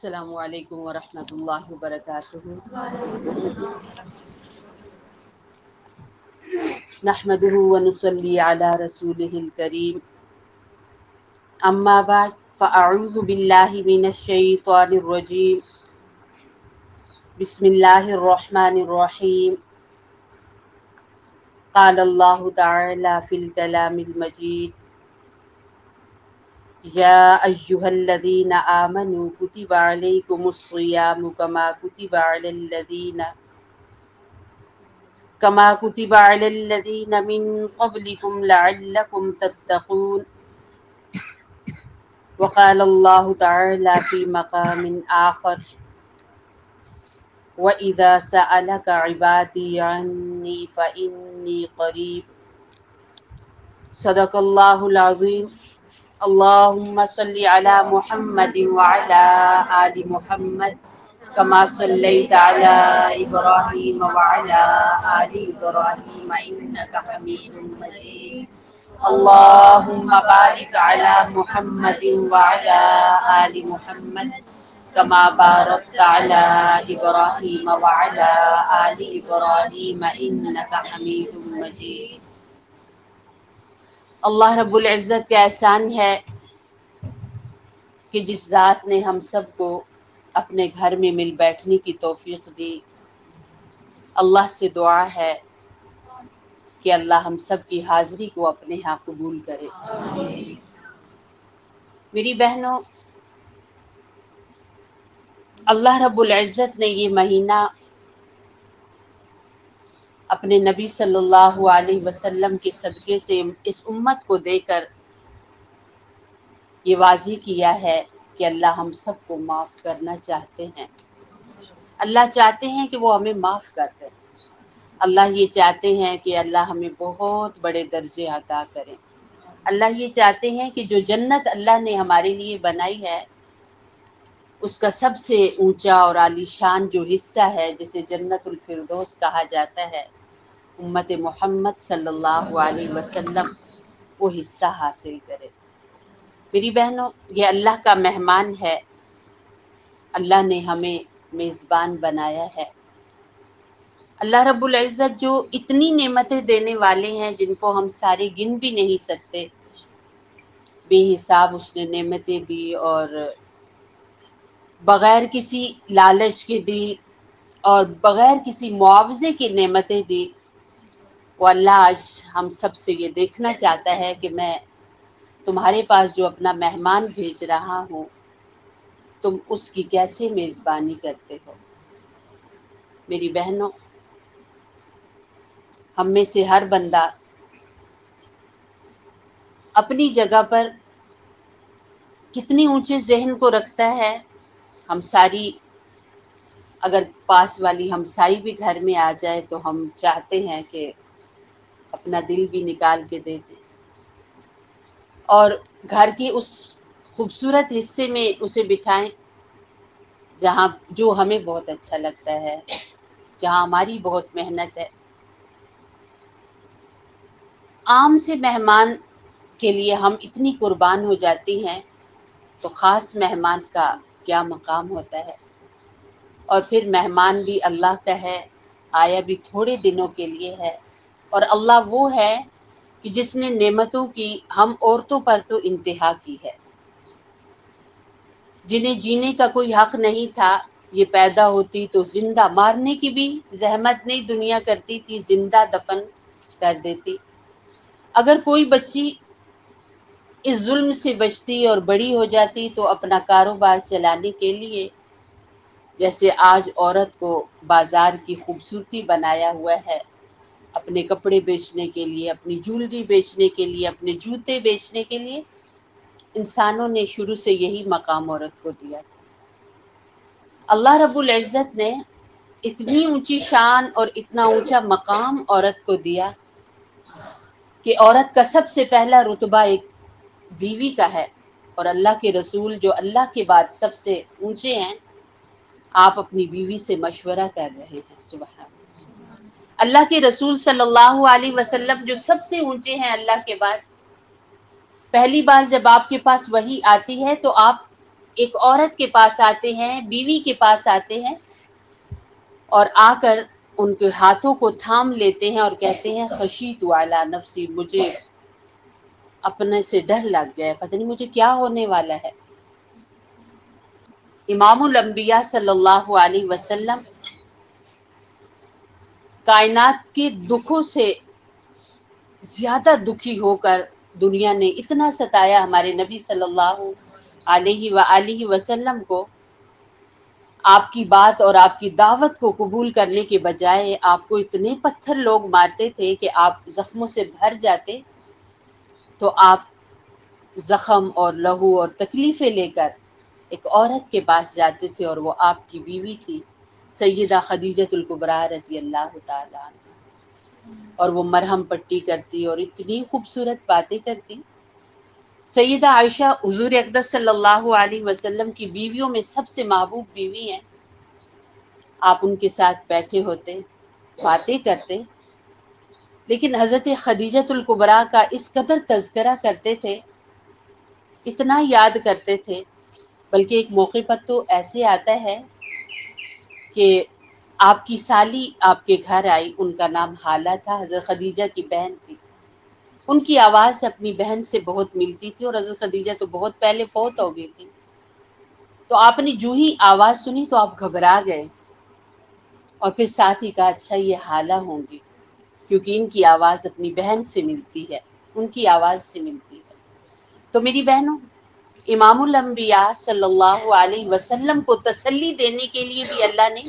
السلام علیکم ورحمۃ اللہ وبرکاتہ۔ نحمده ونصلي على رسوله الكريم، اما بعد فاعوذ باللہ من الشیطان الرجیم، بسم اللہ الرحمن الرحیم۔ قال اللہ تعالی فی الکلام المجید، یا ایہا الذین آمنوا کتب علیکم الصیام کما کتب علی الذین من قبلکم لعلکم تتقون۔ وقال اللہ تعالی فی مقام آخر، وَإِذَا سَأَلَكَ عِبَادِي عَنِّي فَإِنِّي قَرِيبٌ۔ صدق اللہ العظیم۔ اللہم صلی علی محمد وعلی آل محمد کما صلیت علی ابراہیم وعلی آل ابراہیم انک حمید مجید۔ اللہم بارک علی محمد وعلی آل محمد کما بارکت علی ابراہیم وعلی آل ابراہیم انک حمید مجید۔ اللہ رب العزت کا احسان ہے کہ جس ذات نے ہم سب کو اپنے گھر میں مل بیٹھنے کی توفیق دی، اللہ سے دعا ہے کہ اللہ ہم سب کی حاضری کو اپنے ہاں قبول کرے۔ میری بہنوں، اللہ رب العزت نے یہ مہینہ اپنے نبی صلی اللہ علیہ وسلم کے صدقے سے اس امت کو دے کر یہ واضح کیا ہے کہ اللہ ہم سب کو معاف کرنا چاہتے ہیں۔ اللہ چاہتے ہیں کہ وہ ہمیں معاف کر دیں۔ اللہ یہ چاہتے ہیں کہ اللہ ہمیں بہت بڑے درجے عطا کریں۔ اللہ یہ چاہتے ہیں کہ جو جنت اللہ نے ہمارے لیے بنائی ہے، اس کا سب سے اونچا اور عالی شان جو حصہ ہے، جسے جنت الفردوس کہا جاتا ہے، امت محمد صلی اللہ علیہ وسلم وہ حصہ حاصل کرے۔ میری بہنوں، یہ اللہ کا مہمان ہے، اللہ نے ہمیں میزبان بنایا ہے۔ اللہ رب العزت جو اتنی نعمتیں دینے والے ہیں جن کو ہم سارے گن بھی نہیں سکتے، بے حساب اس نے نعمتیں دی اور بغیر کسی لالچ کے دی اور بغیر کسی معاوضے کی نعمتیں دی۔ وہ اللہ آج ہم سب سے یہ دیکھنا چاہتا ہے کہ میں تمہارے پاس جو اپنا مہمان بھیج رہا ہوں، تم اس کی کیسے میزبانی کرتے ہو۔ میری بہنوں، ہم میں سے ہر بندہ اپنی جگہ پر کتنی اونچے ذہن کو رکھتا ہے۔ ہم ساری اگر پاس والی ہمسائی بھی گھر میں آ جائے تو ہم چاہتے ہیں کہ اپنا دل بھی نکال کے دے دیں اور گھر کے اس خوبصورت حصے میں اسے بٹھائیں جہاں جو ہمیں بہت اچھا لگتا ہے، جہاں ہماری بہت محنت ہے۔ عام سے مہمان کے لیے ہم اتنی قربان ہو جاتی ہیں، تو خاص مہمان کا کیا مقام ہوتا ہے۔ اور پھر مہمان بھی اللہ کا ہے، آیا بھی تھوڑے دنوں کے لیے ہے، اور اللہ وہ ہے کہ جس نے نعمتوں کی ہم عورتوں پر تو انتہا کی ہے۔ جنہیں جینے کا کوئی حق نہیں تھا، یہ پیدا ہوتی تو زندہ، مارنے کی بھی زحمت نہیں دنیا کرتی تھی، زندہ دفن کر دیتی۔ اگر کوئی بچی اس ظلم سے بچتی اور بڑی ہو جاتی تو اپنا کاروبار چلانے کے لیے، جیسے آج عورت کو بازار کی خوبصورتی بنایا ہوا ہے، اپنے کپڑے بیچنے کے لیے، اپنی جولری بیچنے کے لیے، اپنے جوتے بیچنے کے لیے، انسانوں نے شروع سے یہی مقام عورت کو دیا تھا۔ اللہ رب العزت نے اتنی اونچی شان اور اتنا اونچا مقام عورت کو دیا کہ عورت کا سب سے پہلا رتبہ ایک بیوی کا ہے، اور اللہ کے رسول جو اللہ کے بعد سب سے اونچے ہیں، آپ اپنی بیوی سے مشورہ کر رہے ہیں۔ سبحان اللہ کے رسول صلی اللہ علیہ وسلم جو سب سے اونچے ہیں اللہ کے بعد، پہلی بار جب آپ کے پاس وحی آتی ہے تو آپ ایک عورت کے پاس آتے ہیں، بیوی کے پاس آتے ہیں اور آ کر ان کے ہاتھوں کو تھام لیتے ہیں اور کہتے ہیں خشیت علی نفسی، مجھے اپنے سے ڈر لگ گیا ہے، پتہ نہیں مجھے کیا ہونے والا ہے۔ امام الانبیاء صلی اللہ علیہ وسلم کائنات کے دکھوں سے زیادہ دکھی ہو کر دنیا نے اتنا ستایا ہمارے نبی صلی اللہ علیہ وآلہ وسلم کو، آپ کی بات اور آپ کی دعوت کو قبول کرنے کے بجائے آپ کو اتنے پتھر لوگ مارتے تھے کہ آپ زخموں سے بھر جاتے، تو آپ زخم اور لہو اور تکلیفیں لے کر ایک عورت کے پاس جاتے تھے اور وہ آپ کی بیوی تھی سیدہ خدیجہ الکبریٰ رضی اللہ تعالی عنہا، اور وہ مرہم پٹی کرتی اور اتنی خوبصورت باتیں کرتی۔ سیدہ عائشہ حضور اقدس صلی اللہ علیہ وسلم کی بیویوں میں سب سے محبوب بیوی ہیں، آپ ان کے ساتھ بیٹھے ہوتے، باتیں کرتے، لیکن حضرت خدیجہ الکبریٰ کا اس قدر تذکرہ کرتے تھے، اتنا یاد کرتے تھے، بلکہ ایک موقع پر تو ایسے آتا ہے کہ آپ کی سالی آپ کے گھر آئی، ان کا نام حالہ تھا، حضرت خدیجہ کی بہن تھی، ان کی آواز اپنی بہن سے بہت ملتی تھی اور حضرت خدیجہ تو بہت پہلے فوت ہو گئی تھی، تو آپ نے جو ہی آواز سنی تو آپ گھبرا گئے اور پھر ساتھ ہی کہا اچھا یہ حالہ ہوں گی، کیونکہ ان کی آواز اپنی بہن سے ملتی ہے، ان کی آواز سے ملتی ہے۔ تو میری بہنوں، امام الانبیاء صلی اللہ علیہ وسلم کو تسلی دینے کے لیے بھی اللہ نے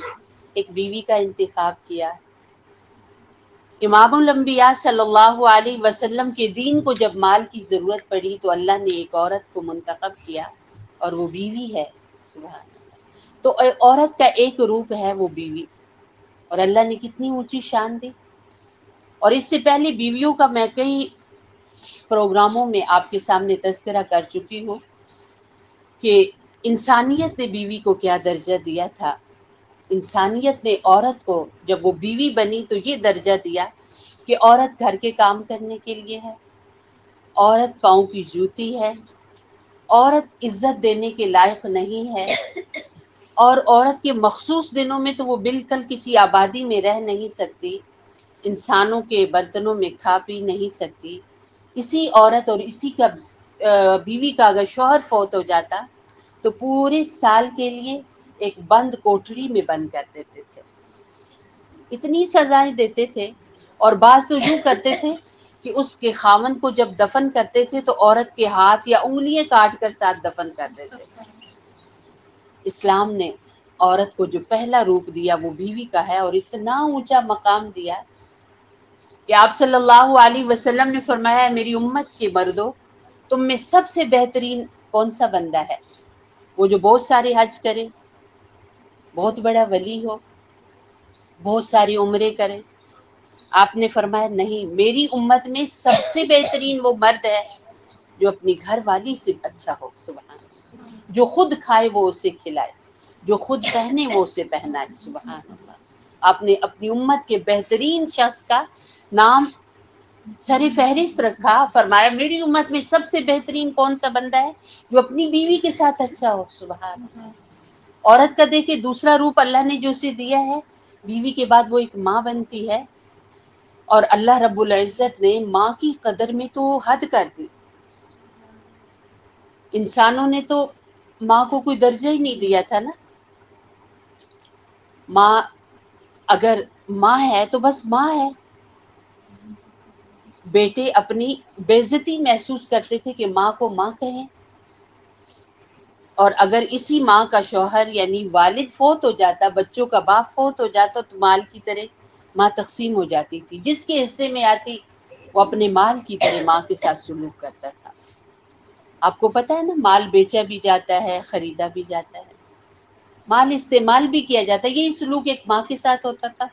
ایک بیوی کا انتخاب کیا۔ امام الانبیاء صلی اللہ علیہ وسلم کے دین کو جب مال کی ضرورت پڑی تو اللہ نے ایک عورت کو منتخب کیا اور وہ بیوی ہے، سبحان اللہ۔ تو عورت کا ایک روپ ہے وہ بیوی، اور اللہ نے کتنی اونچی شان دی۔ اور اس سے پہلے بیویوں کا میں کئی پروگراموں میں آپ کے سامنے تذکرہ کر چکی ہوں کہ انسانیت نے بیوی کو کیا درجہ دیا تھا۔ انسانیت نے عورت کو جب وہ بیوی بنی تو یہ درجہ دیا کہ عورت گھر کے کام کرنے کے لیے ہے، عورت پاؤں کی جوتی ہے، عورت عزت دینے کے لائق نہیں ہے، اور عورت کے مخصوص دنوں میں تو وہ بالکل کسی آبادی میں رہ نہیں سکتی، انسانوں کے برتنوں میں کھا پی نہیں سکتی۔ اسی عورت اور اسی کا بیوی کا اگر شوہر فوت ہو جاتا تو پورے سال کے لیے ایک بند کوٹری میں بند کر دیتے تھے، اتنی سزائیں دیتے تھے، اور بعض تو یوں کرتے تھے کہ اس کے خاوند کو جب دفن کرتے تھے تو عورت کے ہاتھ یا انگلیاں کاٹ کر ساتھ دفن کر دیتے تھے۔ اسلام نے عورت کو جو پہلا روپ دیا وہ بیوی کا ہے، اور اتنا اونچا مقام دیا کہ آپ صلی اللہ علیہ وسلم نے فرمایا میری امت کے مردوں، تم میں سب سے بہترین کون سا بندہ ہے؟ وہ جو بہت سارے حج کرے، بہت بڑا ولی ہو، بہت ساری عمرے کرے۔ آپ نے فرمایا نہیں، میری امت میں سب سے بہترین وہ مرد ہے جو اپنی گھر والی سے اچھا ہو، سبحان اللہ، جو خود کھائے وہ اسے کھلائے، جو خود پہنے وہ اسے پہنائے، سبحان اللہ۔ آپ نے اپنی امت کے بہترین شخص کا نام سر فہرست رکھا، فرمایا میری امت میں سب سے بہترین کون سا بندہ ہے جو اپنی بیوی کے ساتھ اچھا ہو، سبحان اللہ۔ عورت کا دیکھے دوسرا روپ اللہ نے جو اسے دیا ہے، بیوی کے بعد وہ ایک ماں بنتی ہے، اور اللہ رب العزت نے ماں کی قدر میں تو حد کر دی۔ انسانوں نے تو ماں کو کوئی درجہ ہی نہیں دیا تھا نا، ماں اگر ماں ہے تو بس ماں ہے۔ بیٹے اپنی بے عزتی محسوس کرتے تھے کہ ماں کو ماں کہیں، اور اگر اسی ماں کا شوہر یعنی والد فوت ہو جاتا، بچوں کا باپ فوت ہو جاتا تو مال کی طرح ماں تقسیم ہو جاتی تھی، جس کے حصے میں آتی وہ اپنے مال کی طرح ماں کے ساتھ سلوک کرتا تھا۔ آپ کو پتہ ہے نا، مال بیچا بھی جاتا ہے، خریدا بھی جاتا ہے، مال استعمال بھی کیا جاتا ہے، یہی سلوک ایک ماں کے ساتھ ہوتا تھا۔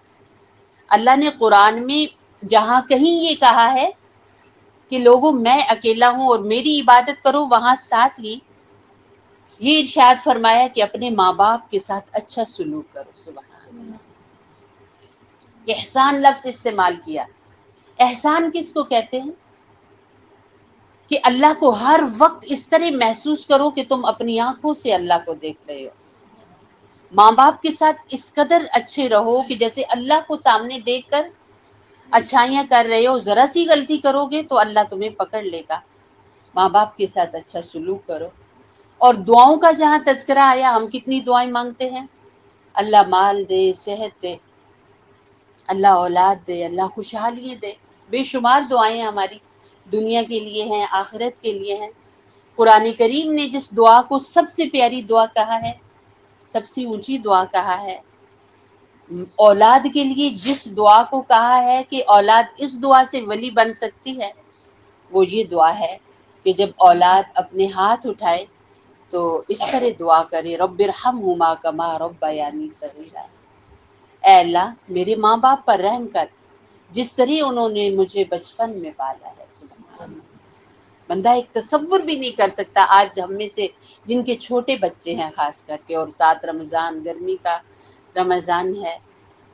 اللہ نے قرآن میں جہاں کہیں یہ کہا ہے کہ لوگوں میں اکیلا ہوں اور میری عبادت کرو، وہاں ساتھ ہی یہ ارشاد فرمایا کہ اپنے ماں باپ کے ساتھ اچھا سلوک کرو، سبحان اللہ۔ احسان لفظ استعمال کیا۔ احسان کس کو کہتے ہیں؟ کہ اللہ کو ہر وقت اس طرح محسوس کرو کہ تم اپنی آنکھوں سے اللہ کو دیکھ رہے ہو. ماں باپ کے ساتھ اس قدر اچھے رہو کہ جیسے اللہ کو سامنے دیکھ کر اچھائیاں کر رہے ہو. ذرا سی غلطی کرو گے تو اللہ تمہیں پکڑ لے گا. ماں باپ کے ساتھ اچھا سلوک کرو. اور دعاؤں کا جہاں تذکرہ آیا، ہم کتنی دعائیں مانگتے ہیں. اللہ مال دے، صحت دے، اللہ اولاد دے، اللہ خوشحالی دے. بے شمار دعائیں ہماری دنیا کے لیے ہیں، آخرت کے لیے ہیں. قرآن کریم نے جس دعا کو سب سے پیاری دعا کہا ہے، سب سے اونچی دعا کہا ہے، اولاد کے لیے جس دعا کو کہا ہے کہ اولاد اس دعا سے ولی بن سکتی ہے، وہ یہ دعا ہے کہ جب اولاد اپنے ہاتھ اٹھائے تو اس طرح دعا کرے، رب ارحمہما کما ربیانی صغیرا. اے اللہ میرے ماں باپ پر رحم کر جس طرح انہوں نے مجھے بچپن میں پالا ہے. سبحان اللہ. بندہ ایک تصور بھی نہیں کر سکتا آج ہم میں سے جن کے چھوٹے بچے ہیں خاص کر کے، اور ساتھ رمضان، گرمی کا رمضان ہے،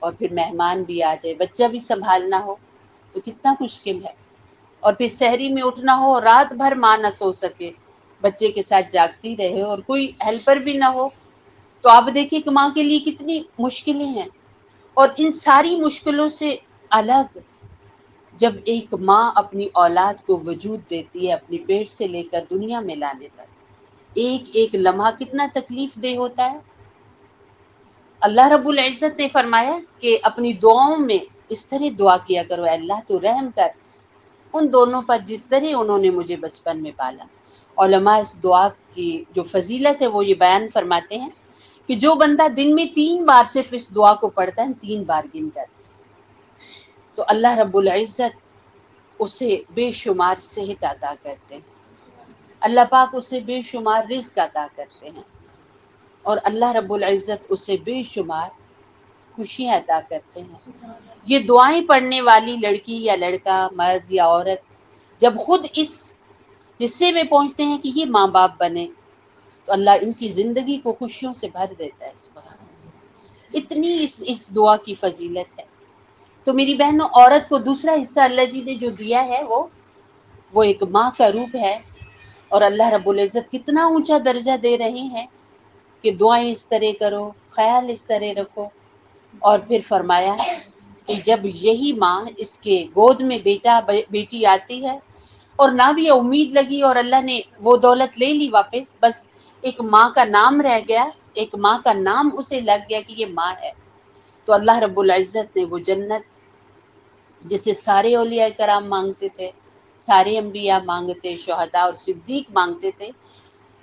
اور پھر مہمان بھی آ جائے، بچہ بھی سنبھالنا ہو تو کتنا مشکل ہے. اور پھر سحری میں اٹھنا ہو، رات بھر ماں نہ سو سکے، بچے کے ساتھ جاگتی رہے اور کوئی ہیلپر بھی نہ ہو، تو آپ دیکھیں کہ ماں کے لیے کتنی مشکلیں ہیں. اور ان ساری مشکلوں سے الگ جب ایک ماں اپنی اولاد کو وجود دیتی ہے، اپنی پیٹ سے لے کر دنیا میں لانے تک، ایک ایک لمحہ کتنا تکلیف دہ ہوتا ہے. اللہ رب العزت نے فرمایا کہ اپنی دعاؤں میں اس طرح دعا کیا کرو، اے اللہ تو رحم کر ان دونوں پر جس طرح انہوں نے مجھے بچپن میں پالا. علماء اس دعا کی جو فضیلت ہے وہ یہ بیان فرماتے ہیں کہ جو بندہ دن میں 3 بار صرف اس دعا کو پڑھتا ہے، 3 بار گن کر، تو اللہ رب العزت اسے بے شمار صحت عطا کرتے ہیں. اللہ پاک اسے بے شمار رزق عطا کرتے ہیں، اور اللہ رب العزت اسے بے شمار خوشیاں عطا کرتے ہیں. یہ دعائیں پڑھنے والی لڑکی یا لڑکا، مرد یا عورت جب خود اس حصے میں پہنچتے ہیں کہ یہ ماں باپ بنے تو اللہ ان کی زندگی کو خوشیوں سے بھر دیتا ہے. سبحان اللہ. اتنی اس دعا کی فضیلت ہے. تو میری بہنوں، عورت کو دوسرا حصہ اللہ جی نے جو دیا ہے وہ ایک ماں کا روپ ہے. اور اللہ رب العزت کتنا اونچا درجہ دے رہے ہیں کہ دعائیں اس طرح کرو، خیال اس طرح رکھو. اور پھر فرمایا کہ جب یہی ماں اس کے گود میں بیٹا بیٹی آتی ہے اور نہ بھی امید لگی اور اللہ نے وہ دولت لے لی واپس، بس ایک ماں کا نام رہ گیا، ایک ماں کا نام اسے لگ گیا کہ یہ ماں ہے، تو اللہ رب العزت نے وہ جنت جسے سارے اولیاء کرام مانگتے تھے، سارے انبیاء مانگتے، شہداء اور صدیق مانگتے تھے،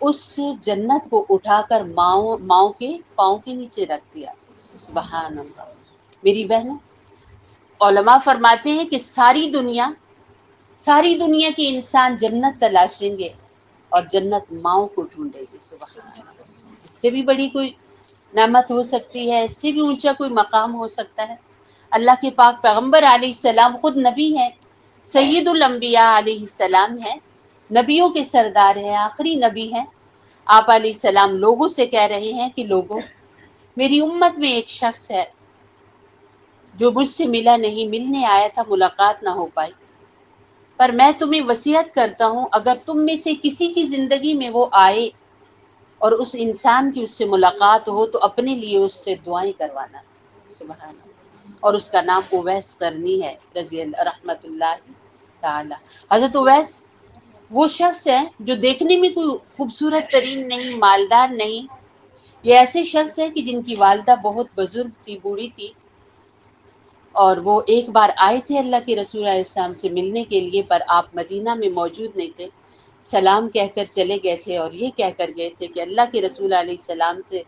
اس جنت کو اٹھا کر ماؤں کے پاؤں کے نیچے رکھ دیا. سبحان اللہ. میری بہنوں، علماء فرماتے ہیں کہ ساری دنیا کے انسان جنت تلاشیں گے اور جنت ماؤں کو ڈھونڈے گی. سبحان اللہ. اس سے بھی بڑی کوئی نعمت ہو سکتی ہے، اس سے بھی اونچا کوئی مقام ہو سکتا ہے. اللہ کے پاک پیغمبر علیہ السلام خود نبی ہیں، سید الانبیاء علیہ السلام ہیں، نبیوں کے سردار ہیں، آخری نبی ہیں. آپ علیہ السلام لوگوں سے کہہ رہے ہیں کہ لوگوں، میری امت میں ایک شخص ہے جو مجھ سے ملا نہیں، ملنے آیا تھا، ملاقات نہ ہو پائی، پر میں تمہیں وصیت کرتا ہوں اگر تم میں سے کسی کی زندگی میں وہ آئے اور اس انسان کی اس سے ملاقات ہو تو اپنے لیے اس سے دعائیں کروانا. سبحان اللہ. اور اس کا نام اویس قرنی ہے رضی اللہ رحمت اللہ تعالی. حضرت اویس وہ شخص ہے جو دیکھنے میں کوئی خوبصورت ترین نہیں، مالدار نہیں. یہ ایسے شخص ہے کہ جن کی والدہ بہت بزرگ تھی، بوڑھی تھی، اور وہ ایک بار آئے تھے اللہ کے رسول علیہ السلام سے ملنے کے لیے، پر آپ مدینہ میں موجود نہیں تھے. سلام کہہ کر چلے گئے تھے اور یہ کہہ کر گئے تھے کہ اللہ کے رسول علیہ السلام سے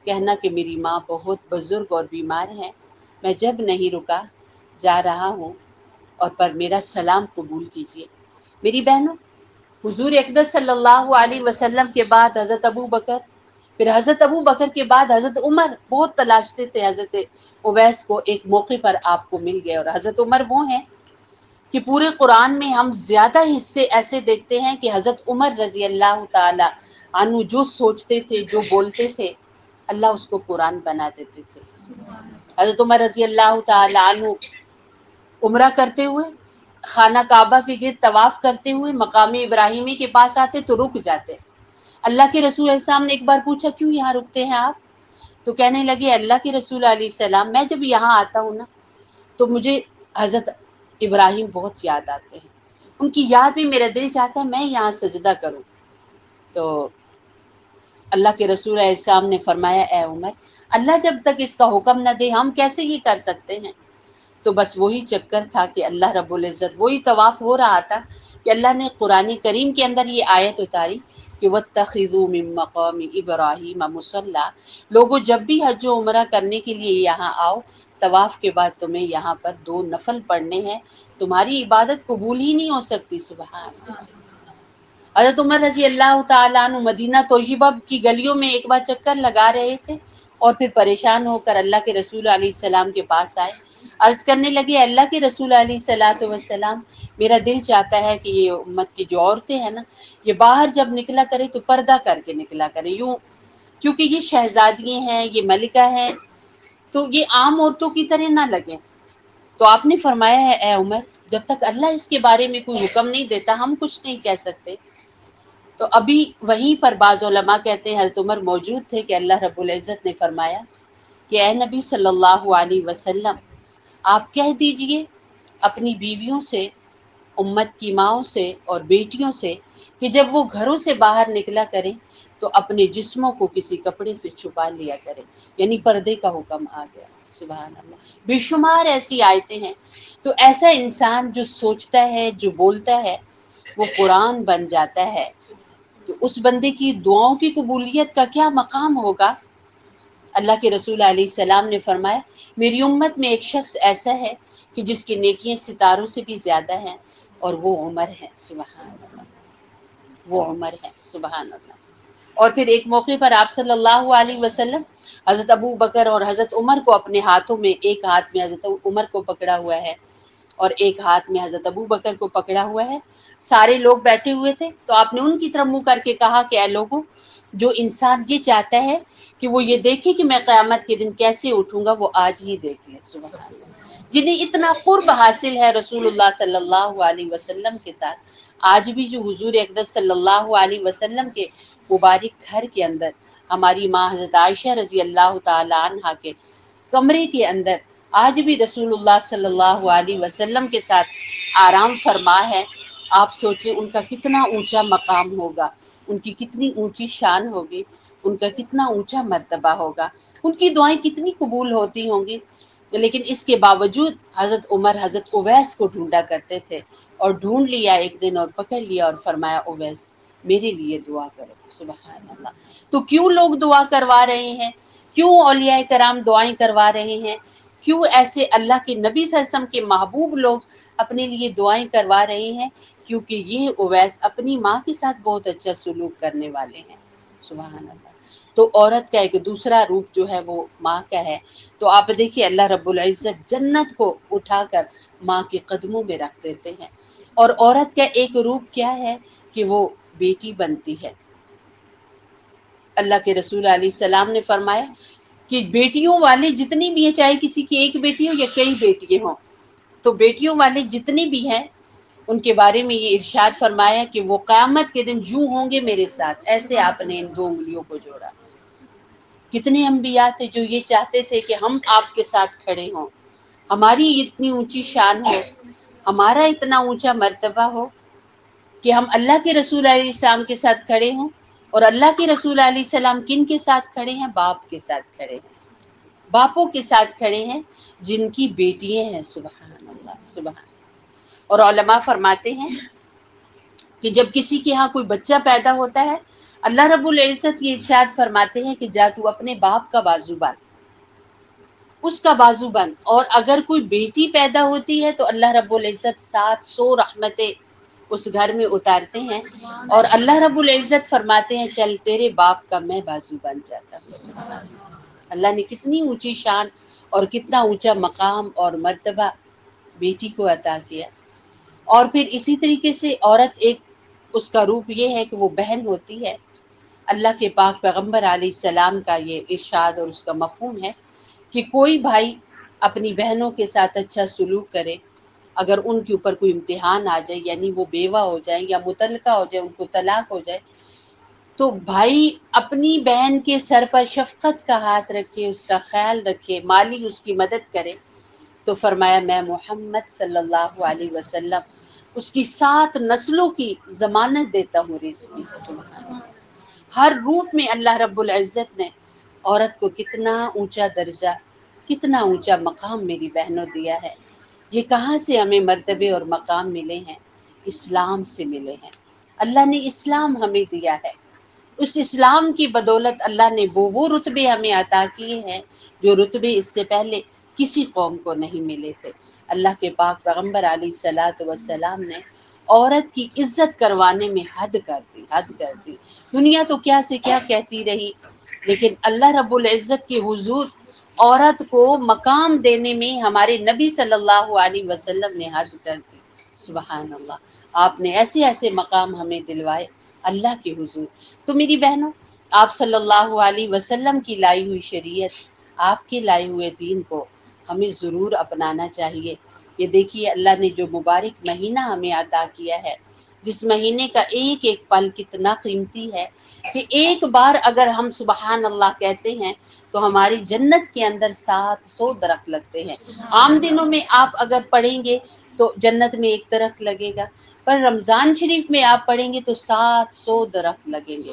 کہنا کہ میری ماں بہت بزرگ اور بیمار ہیں، میں جب نہیں رکا جا رہا ہوں، اور پر میرا سلام قبول کیجیے. میری بہنوں، حضور اقدس صلی اللہ علیہ وسلم کے بعد حضرت ابو بکر، پھر حضرت ابو بکر کے بعد حضرت عمر بہت تلاشتے تھے حضرت اویس کو، ایک موقع پر آپ کو مل گئے. اور حضرت عمر وہ ہیں کہ پورے قرآن میں ہم زیادہ حصے ایسے دیکھتے ہیں کہ حضرت عمر رضی اللہ تعالی عنہ جو سوچتے تھے، جو بولتے تھے، اللہ اس کو قرآن بنا دیتے تھے. حضرت عمر رضی اللہ تعالی عنہ عمرہ کرتے ہوئے خانہ کعبہ کے گرد طواف کرتے ہوئے مقام ابراہیمی کے پاس آتے تو رک جاتے۔ اللہ کے رسول علیہ السلام نے ایک بار پوچھا کیوں یہاں رکتے ہیں آپ؟ تو کہنے لگے اللہ کے رسول علیہ السلام میں جب یہاں آتا ہوں نا تو مجھے حضرت ابراہیم بہت یاد آتے ہیں، ان کی یاد میں میرا دل چاہتا ہے میں یہاں سجدہ کروں۔ تو اللہ کے رسول علیہ السلام نے فرمایا اے عمر، اللہ جب تک اس کا حکم نہ دے ہم کیسے یہ کر سکتے ہیں؟ تو بس وہی چکر تھا کہ اللہ رب العزت، وہی طواف ہو رہا تھا کہ اللہ نے قرآن کریم کے اندر یہ آیت اتاری کہ وَاتَّخِذُوا مِن مَّقَامِ إِبْرَاهِيمَ مُصَلًّى، لوگوں جب بھی حج و عمرہ کرنے کے لیے یہاں آؤ، طواف کے بعد تمہیں یہاں پر 2 نفل پڑھنے ہیں، تمہاری عبادت قبول ہی نہیں ہو سکتی۔ سبحان اللہ۔ حضرت عمر رضی اللہ تعالیٰ عنہ مدینہ طیبہ کی گلیوں میں ایک بار چکر لگا رہے تھے اور پھر پریشان ہو کر اللہ کے رسول علیہ السلام کے پاس آئے، عرض کرنے لگے اللہ کے رسول علیہ الصلاۃ والسلام، میرا دل چاہتا ہے کہ یہ امت کی جو عورتیں ہیں نا یہ باہر جب نکلا کرے تو پردہ کر کے نکلا کرے، یوں کیونکہ یہ شہزادیاں ہیں، یہ ملکہ ہیں، تو یہ عام عورتوں کی طرح نہ لگیں۔ تو آپ نے فرمایا ہے اے عمر، جب تک اللہ اس کے بارے میں کوئی حکم نہیں دیتا ہم کچھ نہیں کہہ سکتے۔ تو ابھی وہیں پر بعض علماء کہتے ہیں حضرت عمر موجود تھے کہ اللہ رب العزت نے فرمایا کہ اے نبی صلی اللہ علیہ وسلم، آپ کہہ دیجئے اپنی بیویوں سے، امت کی ماؤں سے اور بیٹیوں سے کہ جب وہ گھروں سے باہر نکلا کریں تو اپنے جسموں کو کسی کپڑے سے چھپا لیا کریں، یعنی پردے کا حکم آ گیا۔ سبحان اللہ۔ بے شمار ایسی آیتیں ہیں۔ تو ایسا انسان جو سوچتا ہے، جو بولتا ہے، وہ قرآن بن جاتا ہے، تو اس بندے کی دعاؤں کی قبولیت کا کیا مقام ہوگا؟ اللہ کے رسول علیہ السلام نے فرمایا میری امت میں ایک شخص ایسا ہے کہ جس کی نیکیاں ستاروں سے بھی زیادہ ہیں، اور وہ عمر ہے۔ سبحان اللہ، وہ عمر ہے۔ سبحان اللہ۔ اور پھر ایک موقع پر آپ صلی اللہ علیہ وسلم حضرت ابو بکر اور حضرت عمر کو اپنے ہاتھوں میں، ایک ہاتھ میں حضرت عمر کو پکڑا ہوا ہے اور ایک ہاتھ میں حضرت ابو بکر کو پکڑا ہوا ہے، سارے لوگ بیٹھے ہوئے تھے، تو آپ نے ان کی طرف منہ کر کے کہا کہ اے لوگوں، جو انسان یہ چاہتا ہے کہ وہ یہ دیکھے کہ میں قیامت کے دن کیسے اٹھوں گا، وہ آج ہی دیکھ لے۔ سبحان اللہ۔ جنہیں اتنا قرب حاصل ہے رسول اللہ صلی اللہ علیہ وسلم کے ساتھ، آج بھی جو حضور اقدس صلی اللہ علیہ وسلم کے مبارک گھر کے اندر ہماری ماں حضرت عائشہ رضی اللہ تعالی عنہا کے کمرے کے اندر آج بھی رسول اللہ صلی اللہ علیہ وسلم کے ساتھ آرام فرما ہے، آپ سوچیں ان کا کتنا اونچا مقام ہوگا، ان کی کتنی اونچی شان ہوگی، ان کا کتنا اونچا مرتبہ ہوگا، ان کی دعائیں کتنی قبول ہوتی ہوں گی۔ لیکن اس کے باوجود حضرت عمر حضرت اویس کو ڈھونڈا کرتے تھے، اور ڈھونڈ لیا ایک دن اور پکڑ لیا اور فرمایا اویس میرے لیے دعا کرو۔ سبحان اللہ۔ تو کیوں لوگ دعا کروا رہے ہیں؟ کیوں اولیاء کرام دعائیں کروا رہے ہیں؟ کیوں ایسے اللہ کے نبی صلی اللہ علیہ وسلم کے محبوب لوگ اپنے لیے دعائیں کروا رہے ہیں؟ کیونکہ یہ اویس اپنی ماں کے ساتھ بہت اچھا سلوک کرنے والے ہیں۔ سبحان اللہ۔ تو عورت کا ایک دوسرا روپ جو ہے وہ ماں کا ہے۔ تو آپ دیکھیے اللہ رب العزت جنت کو اٹھا کر ماں کے قدموں میں رکھ دیتے ہیں، اور عورت کا ایک روپ کیا ہے کہ وہ بیٹی بنتی ہے۔ اللہ کے رسول علیہ السلام نے فرمایا کہ بیٹیوں والے جتنی بھی ہیں، چاہے کسی کی ایک بیٹی ہو یا کئی بیٹیاں ہوں، تو بیٹیوں والے جتنے بھی ہیں ان کے بارے میں یہ ارشاد فرمایا کہ وہ قیامت کے دن یوں ہوں گے میرے ساتھ، ایسے آپ نے ان 2 انگلیوں کو جوڑا۔ کتنے انبیاء تھے جو یہ چاہتے تھے کہ ہم آپ کے ساتھ کھڑے ہوں، ہماری اتنی اونچی شان ہو، ہمارا اتنا اونچا مرتبہ ہو کہ ہم اللہ کے رسول علیہ السلام کے ساتھ کھڑے ہوں۔ اور اللہ کے رسول علیہ السلام کن کے ساتھ کھڑے ہیں؟ باپ کے ساتھ کھڑے ہیں، باپوں کے ساتھ کھڑے ہیں جن کی بیٹیاں ہیں۔ سبحان اللہ، سبحان۔ اور علماء فرماتے ہیں کہ جب کسی کے ہاں کوئی بچہ پیدا ہوتا ہے، اللہ رب العزت یہ ارشاد فرماتے ہیں کہ جا تو اپنے باپ کا بازو باندھ، اس کا بازو بند۔ اور اگر کوئی بیٹی پیدا ہوتی ہے تو اللہ رب العزت 700 رحمتیں اس گھر میں اتارتے ہیں، اور اللہ رب العزت فرماتے ہیں چل تیرے باپ کا میں بازو بن جاتا ہوں۔ اللہ نے کتنی اونچی شان اور کتنا اونچا مقام اور مرتبہ بیٹی کو عطا کیا۔ اور پھر اسی طریقے سے عورت ایک، اس کا روپ یہ ہے کہ وہ بہن ہوتی ہے۔ اللہ کے پاک پیغمبر علیہ السلام کا یہ ارشاد اور اس کا مفہوم ہے کہ کوئی بھائی اپنی بہنوں کے ساتھ اچھا سلوک کرے، اگر ان کے اوپر کوئی امتحان آ جائے، یعنی وہ بیوہ ہو جائیں یا مطلقہ ہو جائے، ان کو طلاق ہو جائے، تو بھائی اپنی بہن کے سر پر شفقت کا ہاتھ رکھے، اس کا خیال رکھے، مالی اس کی مدد کرے۔ تو فرمایا میں محمد صلی اللہ علیہ وسلم اس کی 7 نسلوں کی ضمانت دیتا ہوں رزق کی۔ سبحان اللہ۔ ہر روپ میں اللہ رب العزت نے عورت کو کتنا اونچا درجہ، کتنا اونچا مقام میری بہنوں دیا ہے۔ یہ کہاں سے ہمیں مرتبے اور مقام ملے ہیں؟ اسلام سے ملے ہیں۔ اللہ نے اسلام ہمیں دیا ہے، اس اسلام کی بدولت اللہ نے وہ رتبے ہمیں عطا کیے ہیں جو رتبے اس سے پہلے کسی قوم کو نہیں ملے تھے۔ اللہ کے پاک پیغمبر علیہ الصلاۃ والسلام نے عورت کی عزت کروانے میں حد کر دی، حد کر دی۔ دنیا تو کیا سے کیا کہتی رہی، لیکن اللہ رب العزت کے حضور عورت کو مقام دینے میں ہمارے نبی صلی اللہ علیہ وسلم نے حد کر دی۔ سبحان اللہ۔ آپ نے ایسے ایسے مقام ہمیں دلوائے اللہ کے حضور۔ تو میری بہنوں، آپ صلی اللہ علیہ وسلم کی لائی ہوئی شریعت، آپ کے لائے ہوئے دین کو ہمیں ضرور اپنانا چاہیے۔ یہ دیکھیے اللہ نے جو مبارک مہینہ ہمیں عطا کیا ہے، جس مہینے کا ایک ایک پل کتنا قیمتی ہے کہ ایک بار اگر ہم سبحان اللہ کہتے ہیں تو ہماری جنت کے اندر 700 درخت لگتے ہیں۔ عام دنوں میں آپ اگر پڑھیں گے تو جنت میں ایک درخت لگے گا، پر رمضان شریف میں آپ پڑھیں گے تو 700 درخت لگیں گے۔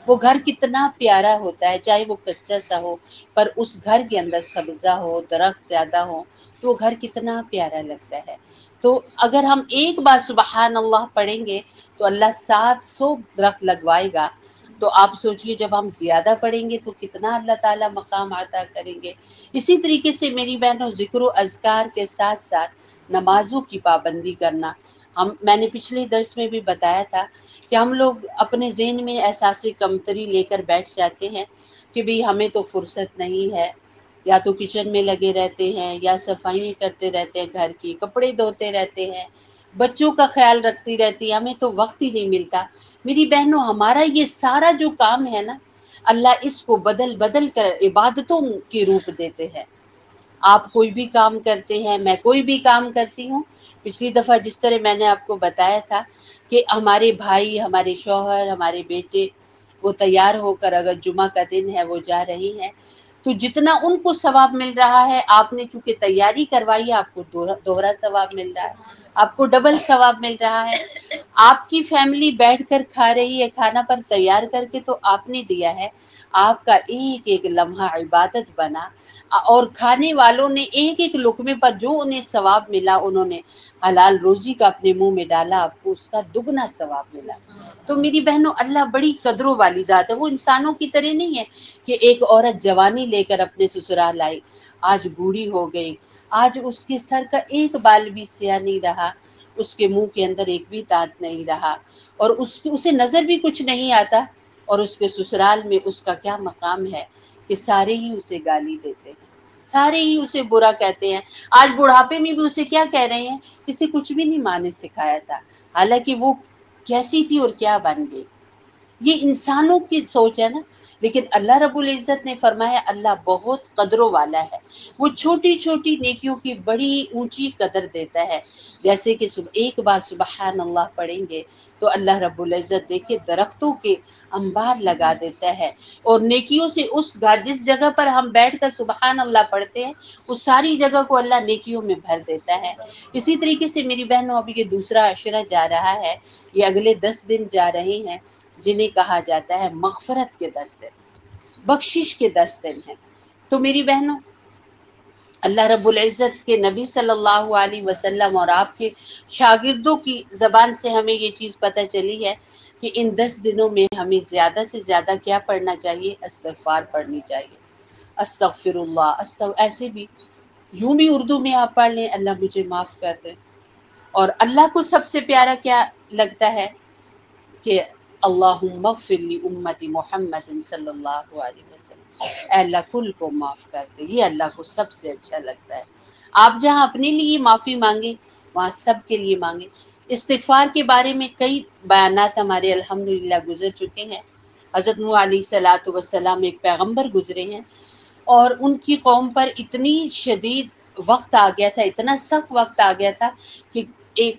وہ گھر کتنا پیارا ہوتا ہے، چاہے وہ کچا سا ہو، پر اس گھر کے اندر سبزہ ہو، درخت زیادہ ہو تو وہ گھر کتنا پیارا لگتا ہے۔ تو اگر ہم ایک بار سبحان اللہ پڑھیں گے تو اللہ 700 درخت لگوائے گا۔ تو آپ سوچئے جب ہم زیادہ پڑھیں گے تو کتنا اللہ تعالیٰ مقام عطا کریں گے۔ اسی طریقے سے میری بہنوں، ذکر و اذکار کے ساتھ ساتھ نمازوں کی پابندی کرنا۔ میں نے پچھلے درس میں بھی بتایا تھا کہ ہم لوگ اپنے ذہن میں احساس کمتری لے کر بیٹھ جاتے ہیں کہ بھی ہمیں تو فرصت نہیں ہے، یا تو کچن میں لگے رہتے ہیں، یا صفائی کرتے رہتے ہیں، گھر کی کپڑے دھوتے رہتے ہیں، بچوں کا خیال رکھتی رہتی ہیں، ہمیں تو وقت ہی نہیں ملتا۔ میری بہنوں، ہمارا یہ سارا جو کام ہے نا، اللہ اس کو بدل بدل کر عبادتوں کی روپ دیتے ہیں۔ آپ کوئی بھی کام کرتے ہیں، میں کوئی بھی کام کرتی ہوں، پچھلی دفعہ جس طرح میں نے آپ کو بتایا تھا کہ ہمارے بھائی، ہمارے شوہر، ہمارے بیٹے وہ تیار ہو کر اگر جمعہ کا دن ہے وہ جا رہی ہیں، تو جتنا ان کو ثواب مل رہا ہے، آپ نے چونکہ تیاری کروائی ہے، آپ کو دوہرا ثواب مل رہا ہے، آپ کو ڈبل ثواب مل رہا ہے۔ آپ کی فیملی بیٹھ کر کھا رہی ہے کھانا، پر تیار کر کے تو آپ نے دیا ہے، آپ کا ایک ایک لمحہ عبادت بنا، اور کھانے والوں نے ایک ایک لقمے پر جو انہیں ثواب ملا، انہوں نے حلال روزی کا اپنے منہ میں ڈالا، آپ کو اس کا دگنا ثواب ملا۔ تو میری بہنوں، اللہ بڑی قدروں والی ذات ہے، وہ انسانوں کی طرح نہیں ہے کہ ایک عورت جوانی لے کر اپنے سسرال آئی، آج بوڑھی ہو گئی، آج اس کے سر کا ایک بال بھی سیاہ نہیں رہا، اس کے منہ کے اندر ایک بھی دانت نہیں رہا، اور اسے نظر بھی کچھ نہیں آتا، اور اس کے سسرال میں اس کا کیا مقام ہے کہ سارے ہی اسے گالی دیتے ہیں، سارے ہی اسے برا کہتے ہیں۔ آج بڑھاپے میں بھی اسے کیا کہہ رہے ہیں، اسے کچھ بھی نہیں ماں نے سکھایا تھا، حالانکہ وہ کیسی تھی اور کیا بن گئی۔ یہ انسانوں کی سوچ ہے نا، لیکن اللہ رب العزت نے فرمایا اللہ بہت قدروں والا ہے، وہ چھوٹی چھوٹی نیکیوں کی بڑی اونچی قدر دیتا ہے۔ جیسے کہ ایک بار سبحان اللہ پڑھیں گے تو اللہ رب العزت دیکھے درختوں کے انبار لگا دیتا ہے، اور نیکیوں سے جس جگہ پر ہم بیٹھ کر سبحان اللہ پڑھتے ہیں، اس ساری جگہ کو اللہ نیکیوں میں بھر دیتا ہے۔ اسی طریقے سے میری بہنوں، ابھی یہ دوسرا عشرہ جا رہا ہے، یہ اگلے 10 دن جا رہے ہیں، جنہیں کہا جاتا ہے مغفرت کے 10 دن، بخشش کے 10 دن ہیں۔ تو میری بہنوں، اللہ رب العزت کے نبی صلی اللہ علیہ وسلم اور آپ کے شاگردوں کی زبان سے ہمیں یہ چیز پتہ چلی ہے کہ ان 10 دنوں میں ہمیں زیادہ سے زیادہ کیا پڑھنا چاہیے، استغفار پڑھنی چاہیے۔ استغفر اللہ، ایسے بھی یوں بھی اردو میں آپ پڑھ لیں، اللہ مجھے معاف کر دے۔ اور اللہ کو سب سے پیارا کیا لگتا ہے کہ اللہم اغفر لی امتی محمد صلی اللہ علیہ وسلم، اے اللہ کل کو معاف کر دے، یہ اللہ کو سب سے اچھا لگتا ہے۔ آپ جہاں اپنے لیے معافی مانگیں، وہاں سب کے لیے مانگیں۔ استغفار کے بارے میں کئی بیانات ہمارے الحمدللہ گزر چکے ہیں۔ حضرت نوح علیہ السلام ایک پیغمبر گزرے ہیں، اور ان کی قوم پر اتنی شدید وقت آ گیا تھا، اتنا سخت وقت آ گیا تھا کہ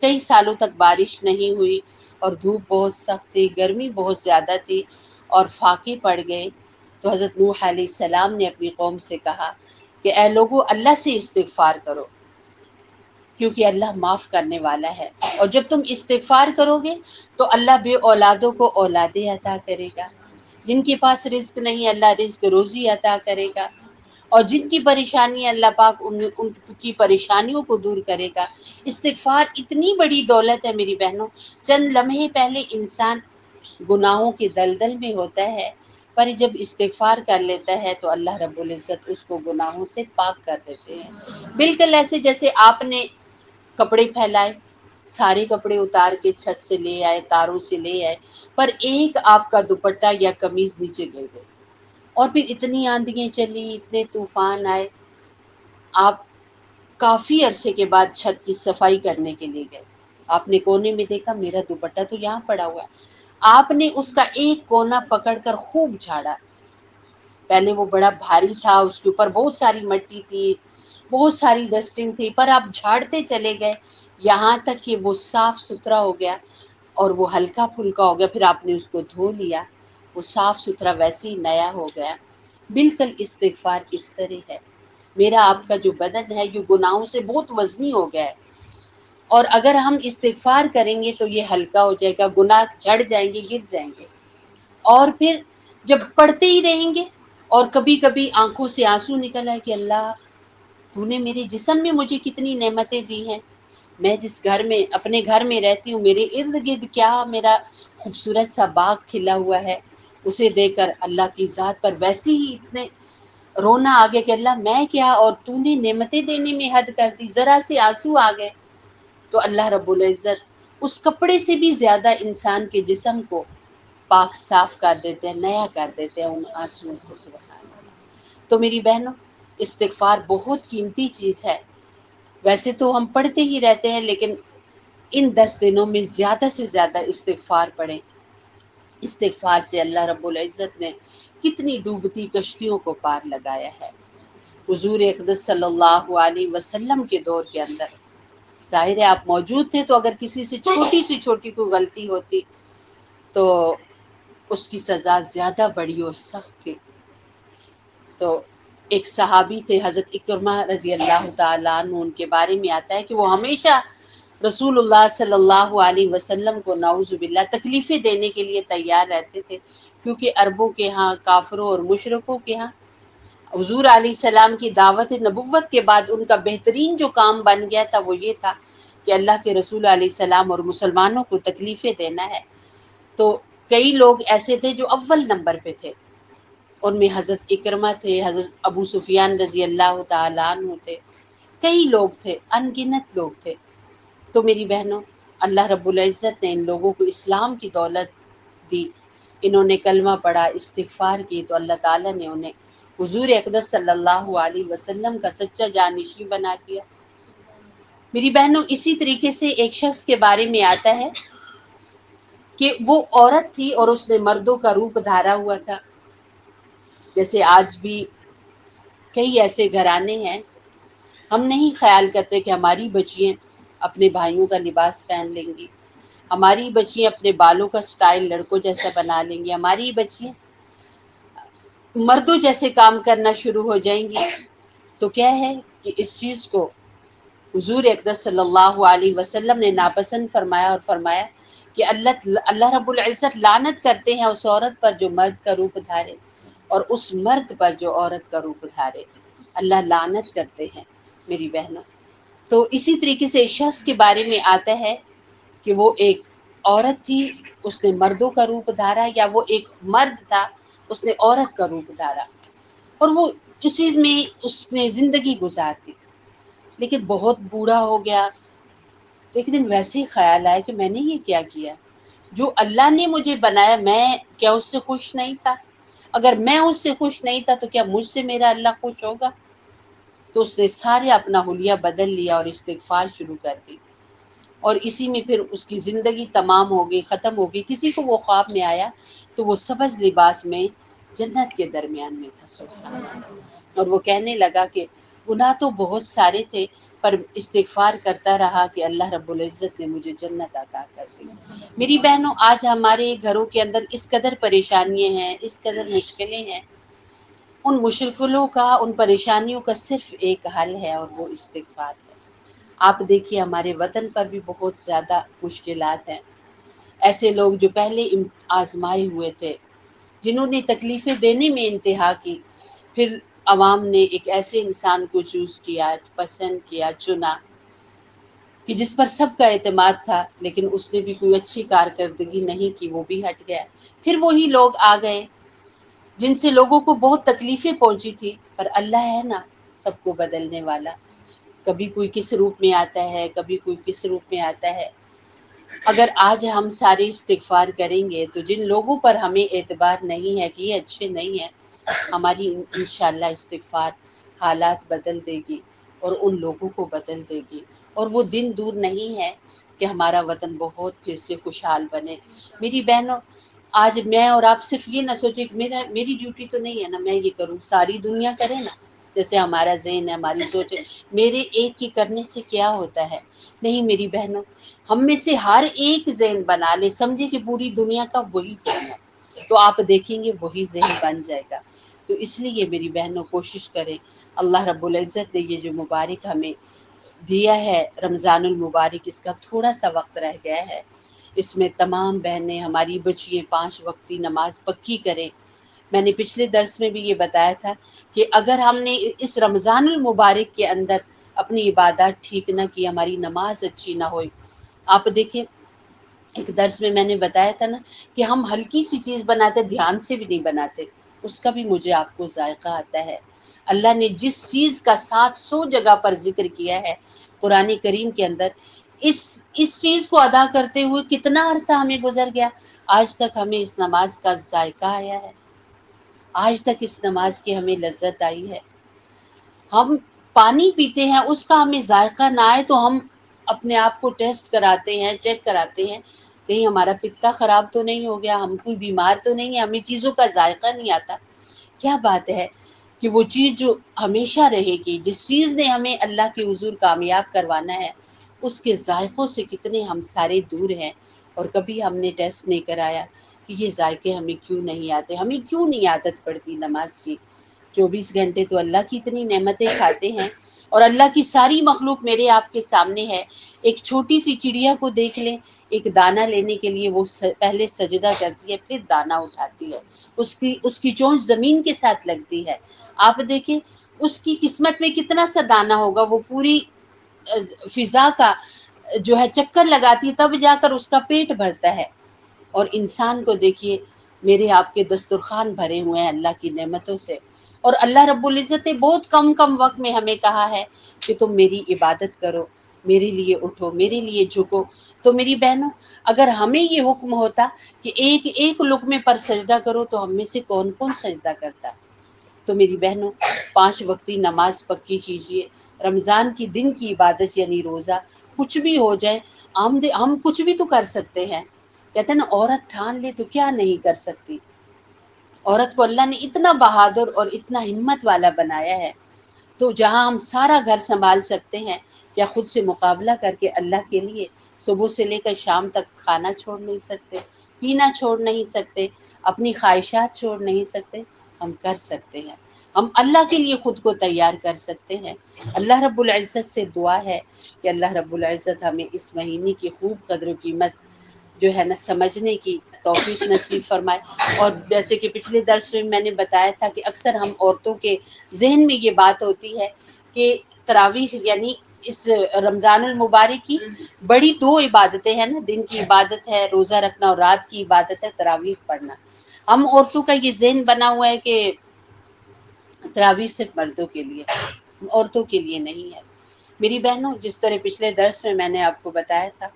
کئی سالوں تک بارش نہیں ہوئی اور دھوپ بہت سخت تھی، گرمی بہت زیادہ تھی اور فاقے پڑ گئے۔ تو حضرت نوح علیہ السلام نے اپنی قوم سے کہا کہ اے لوگو، اللہ سے استغفار کرو کیونکہ اللہ معاف کرنے والا ہے، اور جب تم استغفار کرو گے تو اللہ بے اولادوں کو اولادیں عطا کرے گا، جن کے پاس رزق نہیں اللہ رزق روزی عطا کرے گا، اور جن کی پریشانی اللہ پاک ان کی پریشانیوں کو دور کرے گا۔ استغفار اتنی بڑی دولت ہے میری بہنوں، چند لمحے پہلے انسان گناہوں کے دلدل میں ہوتا ہے، پر جب استغفار کر لیتا ہے تو اللہ رب العزت اس کو گناہوں سے پاک کر دیتے ہیں۔ بالکل ایسے جیسے آپ نے کپڑے پھیلائے، سارے کپڑے اتار کے چھت سے لے آئے، تاروں سے لے آئے، پر ایک آپ کا دوپٹہ یا قمیض نیچے گر گئے، اور پھر اتنی آندھیاں چلی، اتنے طوفان آئے، آپ کافی عرصے کے بعد چھت کی صفائی کرنے کے لیے گئے، آپ نے کونے میں دیکھا میرا دوپٹہ تو یہاں پڑا ہوا ہے، آپ نے اس کا ایک کونا پکڑ کر خوب جھاڑا۔ پہلے وہ بڑا بھاری تھا، اس کے اوپر بہت ساری مٹی تھی، بہت ساری ڈسٹنگ تھی، پر آپ جھاڑتے چلے گئے یہاں تک کہ وہ صاف ستھرا ہو گیا اور وہ ہلکا پھلکا ہو گیا، پھر آپ نے اس کو دھو لیا، وہ صاف ستھرا ویسے ہی نیا ہو گیا۔ بالکل استغفار اس طرح ہے، میرا آپ کا جو بدن ہے یہ گناہوں سے بہت وزنی ہو گیا ہے، اور اگر ہم استغفار کریں گے تو یہ ہلکا ہو جائے گا، گناہ جھڑ جائیں گے، گر جائیں گے، اور پھر جب پڑھتے ہی رہیں گے اور کبھی کبھی آنکھوں سے آنسو نکل آئے کہ اللہ تو نے میرے جسم میں مجھے کتنی نعمتیں دی ہیں، میں جس گھر میں اپنے گھر میں رہتی ہوں میرے ارد گرد کیا میرا خوبصورت سا باغ کھلا ہوا ہے، اسے دیکھ کر اللہ کی ذات پر ویسے ہی اتنے رونا آ گیا کہ اللہ میں کیا اور تو نے نعمتیں دینے میں حد کر دی، ذرا سے آنسو آ گئے۔ تو اللہ رب العزت اس کپڑے سے بھی زیادہ انسان کے جسم کو پاک صاف کر دیتے ہیں، نیا کر دیتے ہیں ان آنسوؤں سے، سبحان اللہ۔ تو میری بہنوں، استغفار بہت قیمتی چیز ہے، ویسے تو ہم پڑھتے ہی رہتے ہیں لیکن ان 10 دنوں میں زیادہ سے زیادہ استغفار پڑھیں۔ استغفار سے اللہ رب العزت نے کتنی ڈوبتی کشتیوں کو پار لگایا ہے۔ حضور اقدس صلی اللہ علیہ وسلم کے دور کے اندر ظاہر ہے آپ موجود تھے، تو اگر کسی سے چھوٹی سی چھوٹی کوئی غلطی ہوتی تو اس کی سزا زیادہ بڑی اور سخت تھی۔ تو ایک صحابی تھے حضرت اکرمہ رضی اللہ تعالیٰ عنہ، ان کے بارے میں آتا ہے کہ وہ ہمیشہ رسول اللہ صلی اللہ علیہ وسلم کو نعوذ باللہ تکلیفیں دینے کے لیے تیار رہتے تھے، کیونکہ عربوں کے ہاں، کافروں اور مشرکوں کے ہاں حضور علیہ السلام کی دعوت نبوت کے بعد ان کا بہترین جو کام بن گیا تھا وہ یہ تھا کہ اللہ کے رسول علیہ السلام اور مسلمانوں کو تکلیفیں دینا ہے۔ تو کئی لوگ ایسے تھے جو اول نمبر پہ تھے، ان میں حضرت اکرمہ تھے، حضرت ابو سفیان رضی اللہ تعالیٰ عنہ تھے، کئی لوگ تھے، ان گنت لوگ تھے۔ تو میری بہنوں، اللہ رب العزت نے ان لوگوں کو اسلام کی دولت دی، انہوں نے کلمہ پڑھا، استغفار کی، تو اللہ تعالیٰ نے انہیں حضور اقدس صلی اللہ علیہ وسلم کا سچا جانشین بنا دیا۔ میری بہنوں، اسی طریقے سے ایک شخص کے بارے میں آتا ہے کہ وہ عورت تھی اور اس نے مردوں کا روپ دھارا ہوا تھا۔ جیسے آج بھی کئی ایسے گھرانے ہیں، ہم نہیں خیال کرتے کہ ہماری بچیاں اپنے بھائیوں کا لباس پہن لیں گی، ہماری بچیاں اپنے بالوں کا سٹائل لڑکوں جیسا بنا لیں گی، ہماری بچیاں مردوں جیسے کام کرنا شروع ہو جائیں گی۔ تو کیا ہے کہ اس چیز کو حضور اقدس صلی اللہ علیہ وسلم نے ناپسند فرمایا اور فرمایا کہ اللہ رب العزت لعنت کرتے ہیں اس عورت پر جو مرد کا روپ دھارے، اور اس مرد پر جو عورت کا روپ دھارے، اللہ لعنت کرتے ہیں میری بہنوں۔ تو اسی طریقے سے اس شخص کے بارے میں آتا ہے کہ وہ ایک عورت تھی، اس نے مردوں کا روپ دھارا، یا وہ ایک مرد تھا، اس نے عورت کا روپ دھارا، اور وہ اسی میں اس نے زندگی گزار دی، لیکن بہت بوڑھا ہو گیا۔ تو ایک دن ویسے ہی خیال آیا کہ میں نے یہ کیا کیا، جو اللہ نے مجھے بنایا میں کیا اس سے خوش نہیں تھا؟ اگر میں اس سے خوش نہیں تھا تو کیا مجھ سے میرا اللہ خوش ہوگا؟ تو اس نے سارے اپنا حلیہ بدل لیا اور استغفار شروع کر دی، اور اسی میں پھر اس کی زندگی تمام ہو گئی، ختم ہو گئی۔ کسی کو وہ خواب میں آیا تو وہ سبز لباس میں جنت کے درمیان میں تھا، سبحان اللہ، اور وہ کہنے لگا کہ گناہ تو بہت سارے تھے، پر استغفار کرتا رہا کہ اللہ رب العزت نے مجھے جنت عطا کر دی۔ میری بہنوں، آج ہمارے گھروں کے اندر اس قدر پریشانیاں ہیں، اس قدر مشکلیں ہیں، ان مشکلوں کا، ان پریشانیوں کا صرف ایک حل ہے، اور وہ استغفار ہے۔ آپ دیکھیے ہمارے وطن پر بھی بہت زیادہ مشکلات ہیں۔ ایسے لوگ جو پہلے آزمائے ہوئے تھے، جنہوں نے تکلیفیں دینے میں انتہا کی، پھر عوام نے ایک ایسے انسان کو چوز کیا، پسند کیا، چنا کہ جس پر سب کا اعتماد تھا، لیکن اس نے بھی کوئی اچھی کارکردگی نہیں کی، وہ بھی ہٹ گیا۔ پھر وہی لوگ آ گئے جن سے لوگوں کو بہت تکلیفیں پہنچی تھی، پر اللہ ہے نا سب کو بدلنے والا۔ کبھی کوئی کس روپ میں آتا ہے، کبھی کوئی کس روپ میں آتا ہے۔ اگر آج ہم سارے استغفار کریں گے تو جن لوگوں پر ہمیں اعتبار نہیں ہے کہ یہ اچھے نہیں ہیں، ہماری انشاءاللہ استغفار حالات بدل دے گی اور ان لوگوں کو بدل دے گی، اور وہ دن دور نہیں ہے کہ ہمارا وطن بہت پھر سے خوشحال بنے۔ میری بہنوں، آج میں اور آپ صرف یہ نہ سوچیں کہ میری ڈیوٹی تو نہیں ہے نا میں یہ کروں، ساری دنیا کرے نا، جیسے ہمارا ذہن ہے، ہماری سوچ ہے میرے ایک کی کرنے سے کیا ہوتا ہے۔ نہیں میری بہنوں، ہم میں سے ہر ایک ذہن بنا لے، سمجھے کہ پوری دنیا کا وہی ذہن ہے، تو آپ دیکھیں گے وہی ذہن بن جائے گا۔ تو اس لیے میری بہنوں کوشش کریں، اللہ رب العزت نے یہ جو مبارک ہمیں دیا ہے رمضان المبارک، اس کا تھوڑا سا وقت رہ گیا ہے، اس میں تمام بہنیں ہماری بچیاں 5 وقتی نماز پکی کریں۔ میں نے پچھلے درس میں بھی یہ بتایا تھا کہ اگر ہم نے اس رمضان المبارک کے اندر اپنی عبادات ٹھیک نہ کی، ہماری نماز اچھی نہ ہوئی، آپ دیکھیں ایک درس میں نے بتایا تھا نا کہ ہم ہلکی سی چیز بناتے دھیان سے بھی نہیں بناتے، اس کا بھی مجھے آپ کو ذائقہ آتا ہے۔ اللہ نے جس چیز کا 700 جگہ پر ذکر کیا ہے قرآن کریم کے اندر، اس چیز کو ادا کرتے ہوئے کتنا عرصہ ہمیں گزر گیا، آج تک ہمیں اس نماز کا ذائقہ آیا ہے، آج تک اس نماز کی ہمیں لذت آئی ہے۔ ہم پانی پیتے ہیں، اس کا ہمیں ذائقہ نہ آئے تو ہم اپنے آپ کو ٹیسٹ کراتے ہیں، چیک کراتے ہیں کہیں ہمارا پتا خراب تو نہیں ہو گیا، ہم کوئی بیمار تو نہیں ہے، ہمیں چیزوں کا ذائقہ نہیں آتا۔ کیا بات ہے کہ وہ چیز جو ہمیشہ رہے گی، جس چیز نے ہمیں اللہ کے حضور کامیاب کروانا ہے، اس کے ذائقوں سے کتنے ہم سارے دور ہیں، اور کبھی ہم نے ٹیسٹ نہیں کرایا کہ یہ ذائقے ہمیں کیوں نہیں آتے، ہمیں کیوں نہیں عادت پڑتی نماز کی۔ 24 گھنٹے تو اللہ کی اتنی نعمتیں کھاتے ہیں، اور اللہ کی ساری مخلوق میرے آپ کے سامنے ہے۔ ایک چھوٹی سی چڑیا کو دیکھ لیں، ایک دانہ لینے کے لیے وہ پہلے سجدہ کرتی ہے، پھر دانہ اٹھاتی ہے، اس کی چونچ زمین کے ساتھ لگتی ہے۔ آپ دیکھیں اس کی قسمت میں کتنا سا دانہ ہوگا، وہ پوری فضا کا جو ہے چکر لگاتی ہے، تب جا کر اس کا پیٹ بھرتا ہے۔ اور انسان کو دیکھیے، میرے آپ کے دسترخوان بھرے ہوئے ہیں اللہ کی نعمتوں سے، اور اللہ رب العزت نے بہت کم وقت میں ہمیں کہا ہے کہ تم میری عبادت کرو، میرے لیے اٹھو، میرے لیے جھکو۔ تو میری بہنوں، اگر ہمیں یہ حکم ہوتا کہ ایک ایک لقمے پر سجدہ کرو، تو ہم میں سے کون سجدہ کرتا؟ تو میری بہنوں، 5 وقتی نماز پکی کیجئے، رمضان کی دن کی عبادت یعنی روزہ، کچھ بھی ہو جائے، ہم کچھ بھی تو کر سکتے ہیں۔ کہتے ہیں نا عورت ٹھان لے تو کیا نہیں کر سکتی۔ عورت کو اللہ نے اتنا بہادر اور اتنا ہمت والا بنایا ہے، تو جہاں ہم سارا گھر سنبھال سکتے ہیں، کیا خود سے مقابلہ کر کے اللہ کے لیے صبح سے لے کر شام تک کھانا چھوڑ نہیں سکتے، پینا چھوڑ نہیں سکتے، اپنی خواہشات چھوڑ نہیں سکتے؟ ہم کر سکتے ہیں، ہم اللہ کے لیے خود کو تیار کر سکتے ہیں۔ اللہ رب العزت سے دعا ہے کہ اللہ رب العزت ہمیں اس مہینے کی خوب قدر و قیمت جو ہے نا سمجھنے کی توفیق نصیب فرمائے۔ اور جیسے کہ پچھلے درس میں نے بتایا تھا کہ اکثر ہم عورتوں کے ذہن میں یہ بات ہوتی ہے کہ تراویح یعنی اس رمضان المبارک کی بڑی 2 عبادتیں ہیں نا، دن کی عبادت ہے روزہ رکھنا، اور رات کی عبادت ہے تراویح پڑھنا۔ ہم عورتوں کا یہ ذہن بنا ہوا ہے کہ تراویح صرف مردوں کے لیے، عورتوں کے لیے نہیں ہے۔ میری بہنوں، جس طرح پچھلے درس میں نے آپ کو بتایا تھا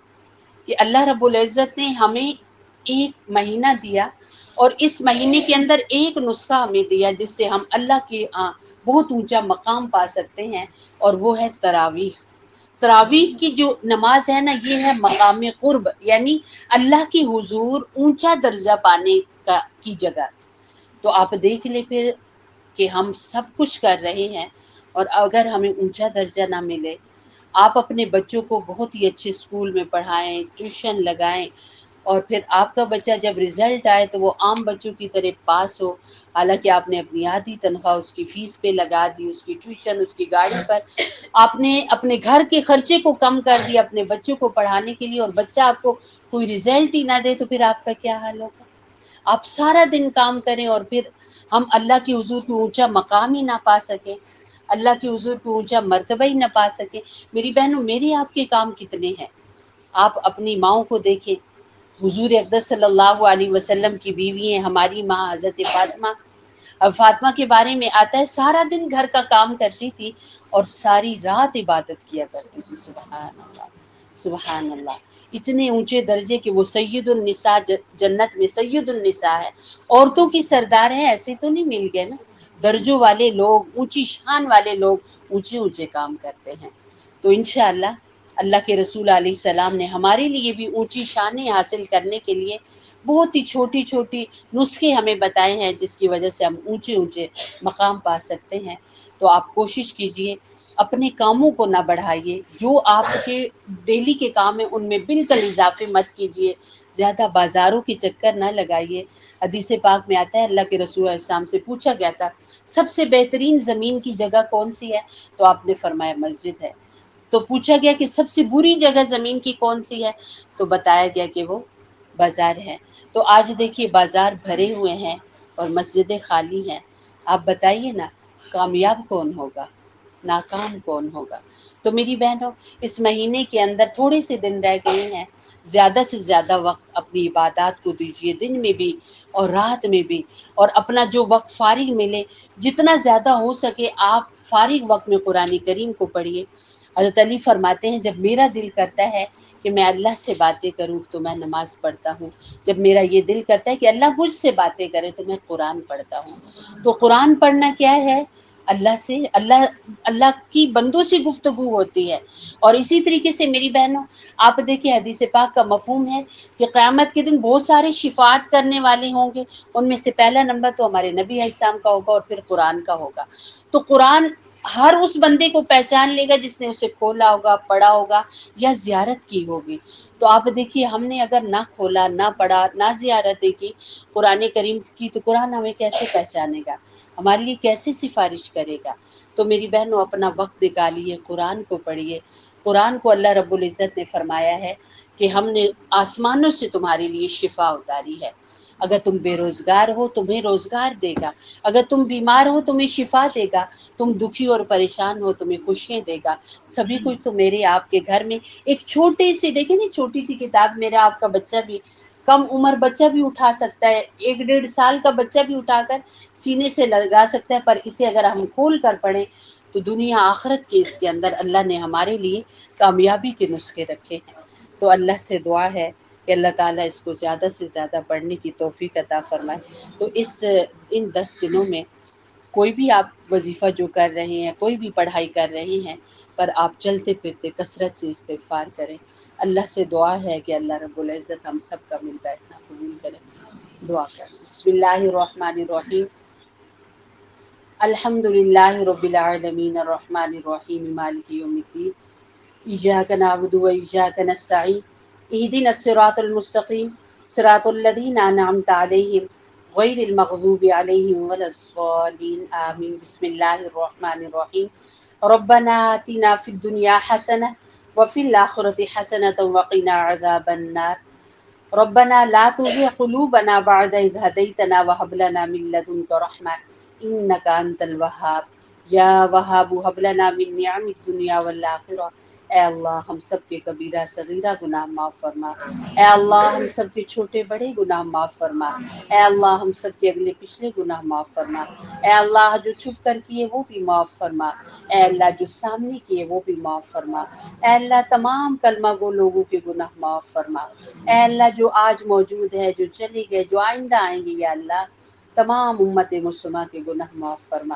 کہ اللہ رب العزت نے ہمیں ایک مہینہ دیا، اور اس مہینے کے اندر ایک نسخہ ہمیں دیا جس سے ہم اللہ کے بہت اونچا مقام پا سکتے ہیں، اور وہ ہے تراویح۔ تراویح کی جو نماز ہے نا، یہ ہے مقام قرب، یعنی اللہ کی حضور اونچا درجہ پانے کی جگہ۔ تو آپ دیکھ لیں پھر کہ ہم سب کچھ کر رہے ہیں، اور اگر ہمیں اونچا درجہ نہ ملے، آپ اپنے بچوں کو بہت ہی اچھے اسکول میں پڑھائیں، ٹیوشن لگائیں، اور پھر آپ کا بچہ جب رزلٹ آئے تو وہ عام بچوں کی طرح پاس ہو، حالانکہ آپ نے اپنی آدھی تنخواہ اس کی فیس پہ لگا دی، اس کی ٹیوشن، اس کی گاڑی پر، آپ نے اپنے گھر کے خرچے کو کم کر دیا اپنے بچوں کو پڑھانے کے لیے، اور بچہ آپ کو کوئی رزلٹ ہی نہ دے تو پھر آپ کا کیا حال ہوگا؟ آپ سارا دن کام کریں اور پھر ہم اللہ کی حضور کو اونچا مقام ہی نہ پا سکیں، اللہ کی حضور کو اونچا مرتبہ ہی نہ پا سکیں۔ میری بہنوں، میرے آپ کے کام کتنے ہیں؟ آپ اپنی ماؤں کو دیکھیں، حضور اقدس صلی اللہ علیہ وسلم کی بیوی ہیں ہماری ماں حضرت فاطمہ۔ اب فاطمہ کے بارے میں آتا ہے سارا دن گھر کا کام کرتی تھی اور ساری رات عبادت کیا کرتی تھی۔ سبحان اللہ، سبحان اللہ، اتنے اونچے درجے کہ وہ سید النساء، جنت میں سید النساء ہے، عورتوں کی سردار ہے، ایسے تو نہیں مل گئے نا، درجوں والے لوگ، اونچی شان والے لوگ اونچے اونچے کام کرتے ہیں۔ تو انشاءاللہ اللہ کے رسول علیہ السلام نے ہمارے لیے بھی اونچی شانیں حاصل کرنے کے لیے بہت ہی چھوٹی چھوٹی نسخے ہمیں بتائے ہیں، جس کی وجہ سے ہم اونچے اونچے مقام پا سکتے ہیں۔ تو آپ کوشش کیجئے، اپنے کاموں کو نہ بڑھائیے، جو آپ کے ڈیلی کے کام ہیں ان میں بالکل اضافے مت کیجئے، زیادہ بازاروں کے چکر نہ لگائیے۔ حدیث پاک میں آتا ہے اللہ کے رسول علیہ السلام سے پوچھا گیا تھا سب سے بہترین زمین کی جگہ کون سی ہے؟ تو آپ نے فرمایا مسجد ہے۔ تو پوچھا گیا کہ سب سے بری جگہ زمین کی کون سی ہے؟ تو بتایا گیا کہ وہ بازار ہے۔ تو آج دیکھیے بازار بھرے ہوئے ہیں اور مسجدیں خالی ہیں، آپ بتائیے نا کامیاب کون ہوگا، ناکام کون ہوگا؟ تو میری بہنوں، اس مہینے کے اندر تھوڑے سے دن رہ گئے ہیں، زیادہ سے زیادہ وقت اپنی عبادات کو دیجیے، دن میں بھی اور رات میں بھی، اور اپنا جو وقت فارغ ملے جتنا زیادہ ہو سکے آپ فارغ وقت میں قرآن کریم کو پڑھیے۔ حضرت علی فرماتے ہیں جب میرا دل کرتا ہے کہ میں اللہ سے باتیں کروں تو میں نماز پڑھتا ہوں، جب میرا یہ دل کرتا ہے کہ اللہ مجھ سے باتیں کرے تو میں قرآن پڑھتا ہوں۔ تو قرآن پڑھنا کیا ہے؟ اللہ سے، اللہ کی بندوں سے گفتگو ہوتی ہے۔ اور اسی طریقے سے میری بہنوں، آپ دیکھیں حدیث پاک کا مفہوم ہے کہ قیامت کے دن بہت سارے شفاعت کرنے والے ہوں گے، ان میں سے پہلا نمبر تو ہمارے نبی علیہ السلام کا ہوگا اور پھر قرآن کا ہوگا۔ تو قرآن ہر اس بندے کو پہچان لے گا جس نے اسے کھولا ہوگا، پڑھا ہوگا یا زیارت کی ہوگی۔ تو آپ دیکھیے ہم نے اگر نہ کھولا، نہ پڑھا، نہ زیارتیں کی قرآن کریم کی تو قرآن ہمیں کیسے پہچانے گا، ہمارے لیے کیسے سفارش کرے گا؟ تو میری بہنوں اپنا وقت نکالیے، قرآن کو پڑھیے۔ قرآن کو اللہ رب العزت نے فرمایا ہے کہ ہم نے آسمانوں سے تمہارے لیے شفا اتاری ہے۔ اگر تم بے روزگار ہو تمہیں روزگار دے گا، اگر تم بیمار ہو تمہیں شفا دے گا، تم دکھی اور پریشان ہو تمہیں خوشیاں دے گا۔ سبھی کچھ تو میرے آپ کے گھر میں ایک چھوٹے سی، دیکھیں نا چھوٹی سی کتاب، میرا آپ کا بچہ بھی، کم عمر بچہ بھی اٹھا سکتا ہے، 1 ڈیڑھ سال کا بچہ بھی اٹھا کر سینے سے لگا سکتا ہے، پر اسے اگر ہم کھول کر پڑھیں تو دنیا آخرت کے اس کے اندر اللہ نے ہمارے لیے کامیابی کے نسخے رکھے ہیں۔ تو اللہ سے دعا ہے کہ اللہ تعالیٰ اس کو زیادہ سے زیادہ پڑھنے کی توفیق عطا فرمائے۔ تو ان 10 دنوں میں کوئی بھی آپ وظیفہ جو کر رہے ہیں، کوئی بھی پڑھائی کر رہے ہیں، پر آپ چلتے پھرتے کثرت سے استغفار کریں۔ اللہ سے دعا ہے کہ اللہ رب العزت ہم سب کا مل بیٹھنا قبول کرے۔ دعا کریں۔ بسم اللہ الرحمن الرحیم، الحمد للہ رب العالمین الرحمن الرحیم مالک یوم الدین، ایاک نعبد و ایاک نستعین، اہدنا الصراط المستقیم صراط الذین انعمت علیہم غیر المغضوب علیہم ولا الضالین آمین۔ بسم اللہ الرحمن الرحیم، ربنا آتنا فی الدنیا حسنہ وفی الآخرۃ حسنۃ وقنا عذاب النار، ربنا لا تزغ قلوبنا بعد إذ هديتنا وهب لنا من لدنك رحمة إنك أنت الوهاب یا وہاب هب لنا من نعم الدنیا والآخرہ۔ اے اللہ ہم سب کے کبیرہ صغیرہ گناہ معاف فرما، اے اللہ ہم سب کے چھوٹے بڑے گناہ معاف فرما، اے اللہ ہم سب کے اگلے پچھلے گناہ معاف فرما، اے اللہ جو چھپ کر کیے وہ بھی معاف فرما، اے اللہ جو سامنے کیے وہ بھی معاف فرما، اے اللہ تمام کلمہ گو لوگوں کے گناہ معاف فرما، اے اللہ جو آج موجود ہے، جو چلے گئے، جو آئندہ آئیں گے، یا اللہ تمام امت مسلمہ کے گناہ معاف فرما۔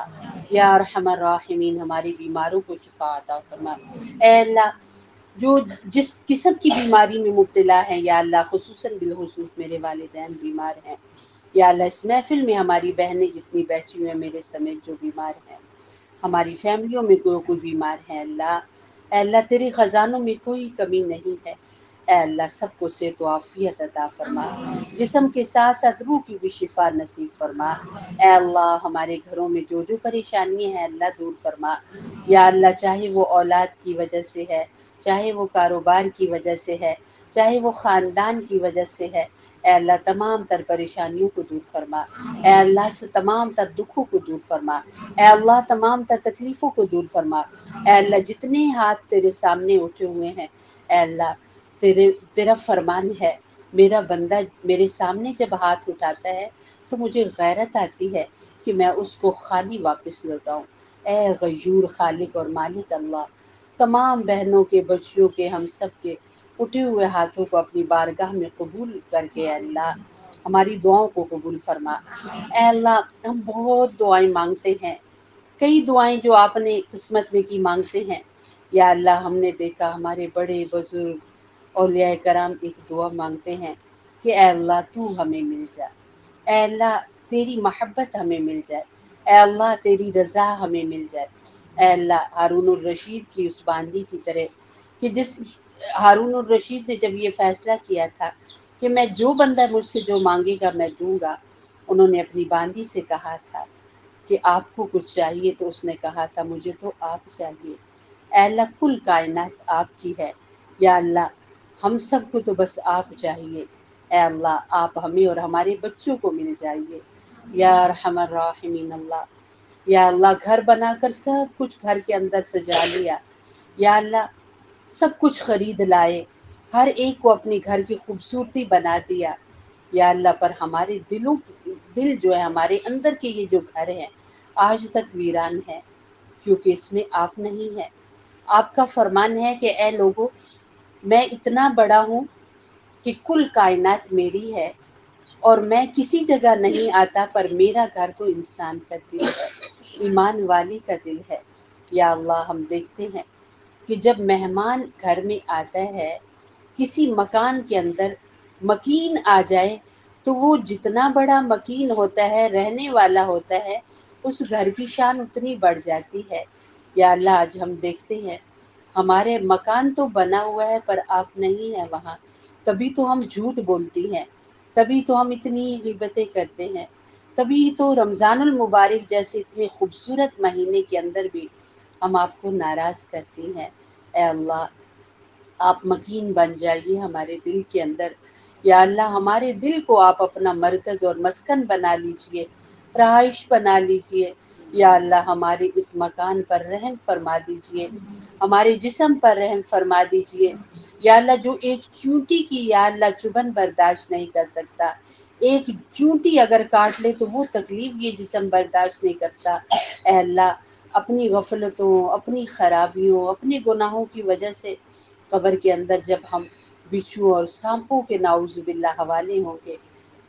یا ارحم الراحمین ہماری بیماروں کو شفا عطا فرما۔ اے اللہ جو جس قسم کی بیماری میں مبتلا ہیں، یا اللہ خصوصاً بالخصوص میرے والدین بیمار ہیں، یا اللہ اس محفل میں ہماری بہنیں جتنی بیٹھی ہوئی ہیں میرے سمیت جو بیمار ہیں، ہماری فیملیوں میں کوئی بیمار ہے اللہ، اے اللہ تیرے خزانوں میں کوئی کمی نہیں ہے، اے اللہ سب کو صحت و عافیت عطا فرما، جسم کے ساتھ ساتھ روح کی بھی شفا نصیب فرما، اے اللہ ہمارے گھروں میں جو جو پریشانی ہے اللہ دور فرما، یا اللہ چاہے وہ اولاد کی وجہ سے ہے، چاہے وہ کاروبار کی وجہ سے ہے، چاہے وہ خاندان کی وجہ سے ہے، اے اللہ تمام تر پریشانیوں کو دور فرما، اے اللہ سے تمام تر دکھوں کو دور فرما، اے اللہ تمام تر تکلیفوں کو دور فرما، اے اللہ جتنے ہاتھ تیرے سامنے اٹھے ہوئے ہیں، اے اللہ تیرا فرمان ہے، میرا بندہ میرے سامنے جب ہاتھ اٹھاتا ہے تو مجھے غیرت آتی ہے کہ میں اس کو خالی واپس لوٹاؤں، اے غیور خالق اور مالک اللہ، تمام بہنوں کے بچیوں کے ہم سب کے اٹھے ہوئے ہاتھوں کو اپنی بارگاہ میں قبول کر کے اے اللہ ہماری دعاؤں کو قبول فرما، اے اللہ ہم بہت دعائیں مانگتے ہیں، کئی دعائیں جو آپ نے قسمت میں کی مانگتے ہیں، یا اللہ ہم نے دیکھا ہمارے بڑے بزرگ اولیاء کرام ایک دعا مانگتے ہیں کہ اے اللہ تو ہمیں مل جا، اے اللہ تیری محبت ہمیں مل جائے، اے اللہ تیری رضا ہمیں مل جائے، اے اللہ ہارون الرشید کی اس باندی کی طرح کہ جس ہارون الرشید نے جب یہ فیصلہ کیا تھا کہ میں جو بندہ مجھ سے جو مانگے گا میں دوں گا، انہوں نے اپنی باندی سے کہا تھا کہ آپ کو کچھ چاہیے تو اس نے کہا تھا مجھے تو آپ چاہیے، اے اللہ کل کائنات آپ کی ہے، یا اللہ ہم سب کو تو بس آپ چاہیے، اے اللہ آپ ہمیں اور ہمارے بچوں کو مل جائیے، یا ارحم الراحمین اللہ، یا اللہ گھر بنا کر سب کچھ گھر کے اندر سجا لیا، یا اللہ سب کچھ خرید لائے، ہر ایک کو اپنی گھر کی خوبصورتی بنا دیا، یا اللہ پر ہمارے دل جو ہے ہمارے اندر کے یہ جو گھر ہے آج تک ویران ہے، کیونکہ اس میں آپ نہیں ہے، آپ کا فرمان ہے کہ اے لوگو میں اتنا بڑا ہوں کہ کل کائنات میری ہے اور میں کسی جگہ نہیں آتا، پر میرا گھر تو انسان کا دل ہے، ایمان والی کا دل ہے، یا اللہ ہم دیکھتے ہیں کہ جب مہمان گھر میں آتا ہے کسی مکان کے اندر مکین آ جائے تو وہ جتنا بڑا مکین ہوتا ہے رہنے والا ہوتا ہے اس گھر کی شان اتنی بڑھ جاتی ہے، یا اللہ آج ہم دیکھتے ہیں ہمارے مکان تو بنا ہوا ہے پر آپ نہیں ہیں وہاں، تبھی تو ہم جھوٹ بولتی ہیں، تبھی تو ہم اتنی غیبتیں کرتے ہیں، تبھی تو رمضان المبارک جیسے اتنے خوبصورت مہینے کے اندر بھی ہم آپ کو ناراض کرتی ہیں، اے اللہ آپ مکین بن جائیے ہمارے دل کے اندر، یا اللہ ہمارے دل کو آپ اپنا مرکز اور مسکن بنا لیجئے، رہائش بنا لیجئے، یا اللہ ہمارے اس مکان پر رحم فرما دیجئے، ہمارے جسم پر رحم فرما دیجئے، یا اللہ جو ایک چونٹی کی یا اللہ چبھن برداشت نہیں کر سکتا، ایک چونٹی اگر کاٹ لے تو وہ تکلیف یہ جسم برداشت نہیں کرتا، اے اللہ اپنی غفلتوں اپنی خرابیوں اپنے گناہوں کی وجہ سے قبر کے اندر جب ہم بچھو اور سانپوں کے نعوذ باللہ حوالے ہوں گے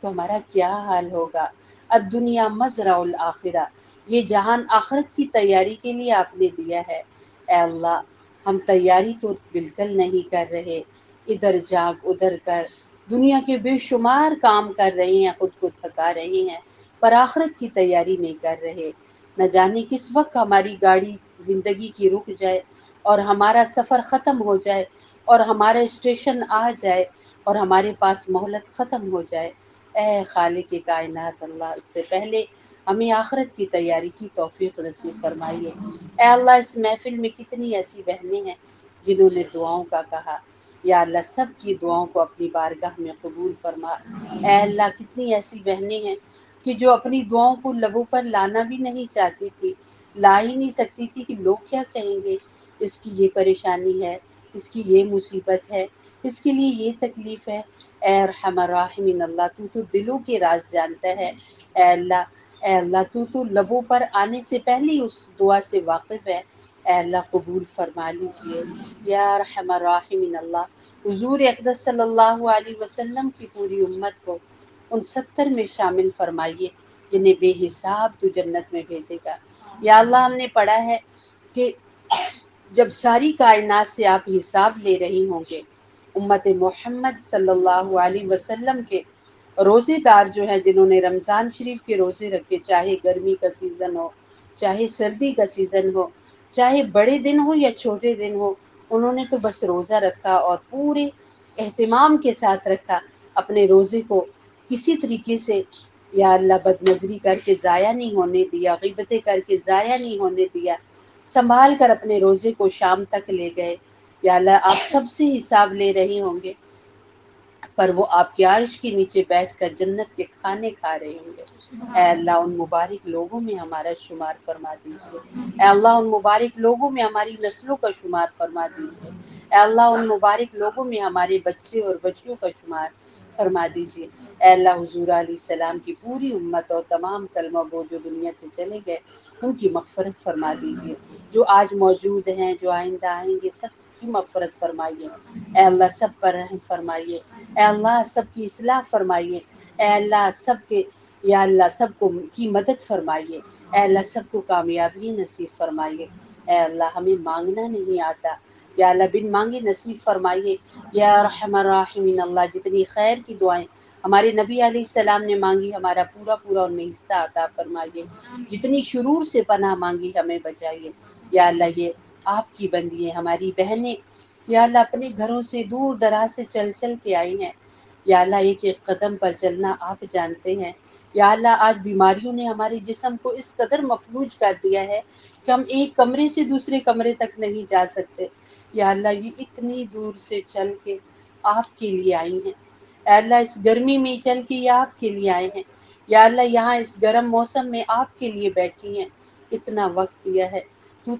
تو ہمارا کیا حال ہوگا، الدنیا مزرع الآخرہ، یہ جہان آخرت کی تیاری کے لیے آپ نے دیا ہے، اے اللہ ہم تیاری تو بالکل نہیں کر رہے، ادھر جاگ ادھر کر دنیا کے بے شمار کام کر رہے ہیں، خود کو تھکا رہے ہیں، پر آخرت کی تیاری نہیں کر رہے، نہ جانے کس وقت ہماری گاڑی زندگی کی رک جائے اور ہمارا سفر ختم ہو جائے اور ہمارا اسٹیشن آ جائے اور ہمارے پاس مہلت ختم ہو جائے، اے خالق کائنات اللہ اس سے پہلے ہمیں آخرت کی تیاری کی توفیق نصیب فرمائیے، اے اللہ اس محفل میں کتنی ایسی بہنیں ہیں جنہوں نے دعاؤں کا کہا، یا اللہ سب کی دعاؤں کو اپنی بارگاہ میں قبول فرما، اے اللہ کتنی ایسی بہنیں ہیں کہ جو اپنی دعاؤں کو لبوں پر لانا بھی نہیں چاہتی تھی، لا ہی نہیں سکتی تھی کہ لوگ کیا کہیں گے، اس کی یہ پریشانی ہے، اس کی یہ مصیبت ہے، اس کے لیے یہ تکلیف ہے، اے ارحم الراحمین اللہ تو دلوں کے راز جانتا ہے، اے اللہ تو لبوں پر آنے سے پہلے اس دعا سے واقف ہے، اے اللہ قبول فرما لیجئے، یا ارحم الراحمین اللہ حضور اقدس صلی اللہ علیہ وسلم کی پوری امت کو ان 70 میں شامل فرمائیے جنہیں بے حساب تو جنت میں بھیجے گا، یا اللہ ہم نے پڑھا ہے کہ جب ساری کائنات سے آپ حساب لے رہی ہوں گے، امت محمد صلی اللہ علیہ وسلم کے روزے دار جو ہیں جنہوں نے رمضان شریف کے روزے رکھے، چاہے گرمی کا سیزن ہو چاہے سردی کا سیزن ہو، چاہے بڑے دن ہو یا چھوٹے دن ہو، انہوں نے تو بس روزہ رکھا اور پورے اہتمام کے ساتھ رکھا، اپنے روزے کو کسی طریقے سے یا اللہ بد نظری کر کے ضائع نہیں ہونے دیا، غیبتیں کر کے ضائع نہیں ہونے دیا، سنبھال کر اپنے روزے کو شام تک لے گئے۔ یا اللہ آپ سب سے حساب لے رہے ہوں گے، پر وہ آپ کے عرش کے نیچے بیٹھ کر جنت کے کھانے کھا رہے ہوں گے۔ اے اللہ ان مبارک لوگوں میں ہمارا شمار فرما دیجیے، اے اللہ ان مبارک لوگوں میں ہماری نسلوں کا شمار فرما دیجیے، اے اللہ ان مبارک لوگوں میں ہمارے بچے اور بچیوں کا شمار فرما دیجیے۔ اے اللہ حضور علیہ السلام کی پوری امت اور تمام کلمہ گو جو دنیا سے چلے گئے ان کی مغفرت فرما دیجیے، جو آج موجود ہیں جو آئندہ آئیں گے سب کی مغفرت فرمائیے۔ اے اللہ سب پر رحم فرمائیے، اے اللہ سب کی اصلاح فرمائیے، اے اللہ سب کے یا اللہ سب کو کی مدد فرمائیے، اے اللہ سب کو کامیابی نصیب فرمائیے۔ اے اللہ ہمیں مانگنا نہیں آتا، یا اللہ بن مانگے نصیب فرمائیے۔ یا ارحم الراحمین اللہ جتنی خیر کی دعائیں ہمارے نبی علیہ السلام نے مانگی ہمارا پورا پورا ان میں حصہ عطا فرمائیے، جتنی شرور سے پناہ مانگی ہمیں بچائیے۔ یا اللہ یہ آپ کی بندی ہیں ہماری بہنیں، یا اللہ اپنے گھروں سے دور دراز سے چل چل کے آئی ہیں، یا اللہ ایک ایک قدم پر چلنا آپ جانتے ہیں۔ یا اللہ آج بیماریوں نے ہمارے جسم کو اس قدر مفلوج کر دیا ہے کہ ہم ایک کمرے سے دوسرے کمرے تک نہیں جا سکتے۔ یا اللہ یہ اتنی دور سے چل کے آپ کے لیے آئی ہیں، اے اللہ اس گرمی میں چل کے یہ آپ کے لیے آئے ہیں، یا اللہ یہاں اس گرم موسم میں آپ کے لیے بیٹھی ہیں، اتنا وقت دیا ہے،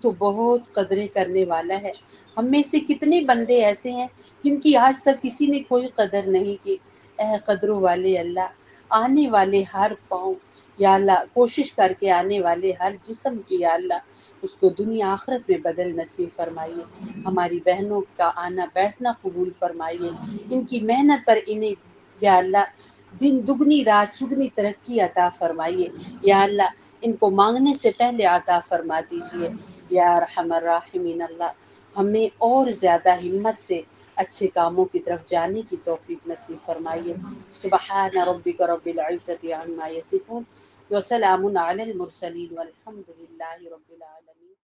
تو بہت قدریں کرنے والا ہے۔ ہم میں سے کتنے بندے ایسے ہیں جن کی آج تک کسی نے کوئی قدر نہیں کی۔ اے قدروں والے اللہ آنے والے ہر پاؤں، یا اللہ کوشش کر کے آنے والے ہر جسم کی یا اللہ اس کو دنیا آخرت میں بدل نصیب فرمائیے۔ ہماری بہنوں کا آنا بیٹھنا قبول فرمائیے، ان کی محنت پر انہیں یا اللہ دن دگنی رات چگنی ترقی عطا فرمائیے۔ یا اللہ ان کو مانگنے سے پہلے عطا فرما دیجیے۔ یا ارحم الراحمین اللہ ہمیں اور زیادہ ہمت سے اچھے کاموں کی طرف جانے کی توفیق نصیب فرمائیے۔ سبحان ربک رب العزت عما یصفون وسلام علی المرسلین والحمد للہ رب العالمین۔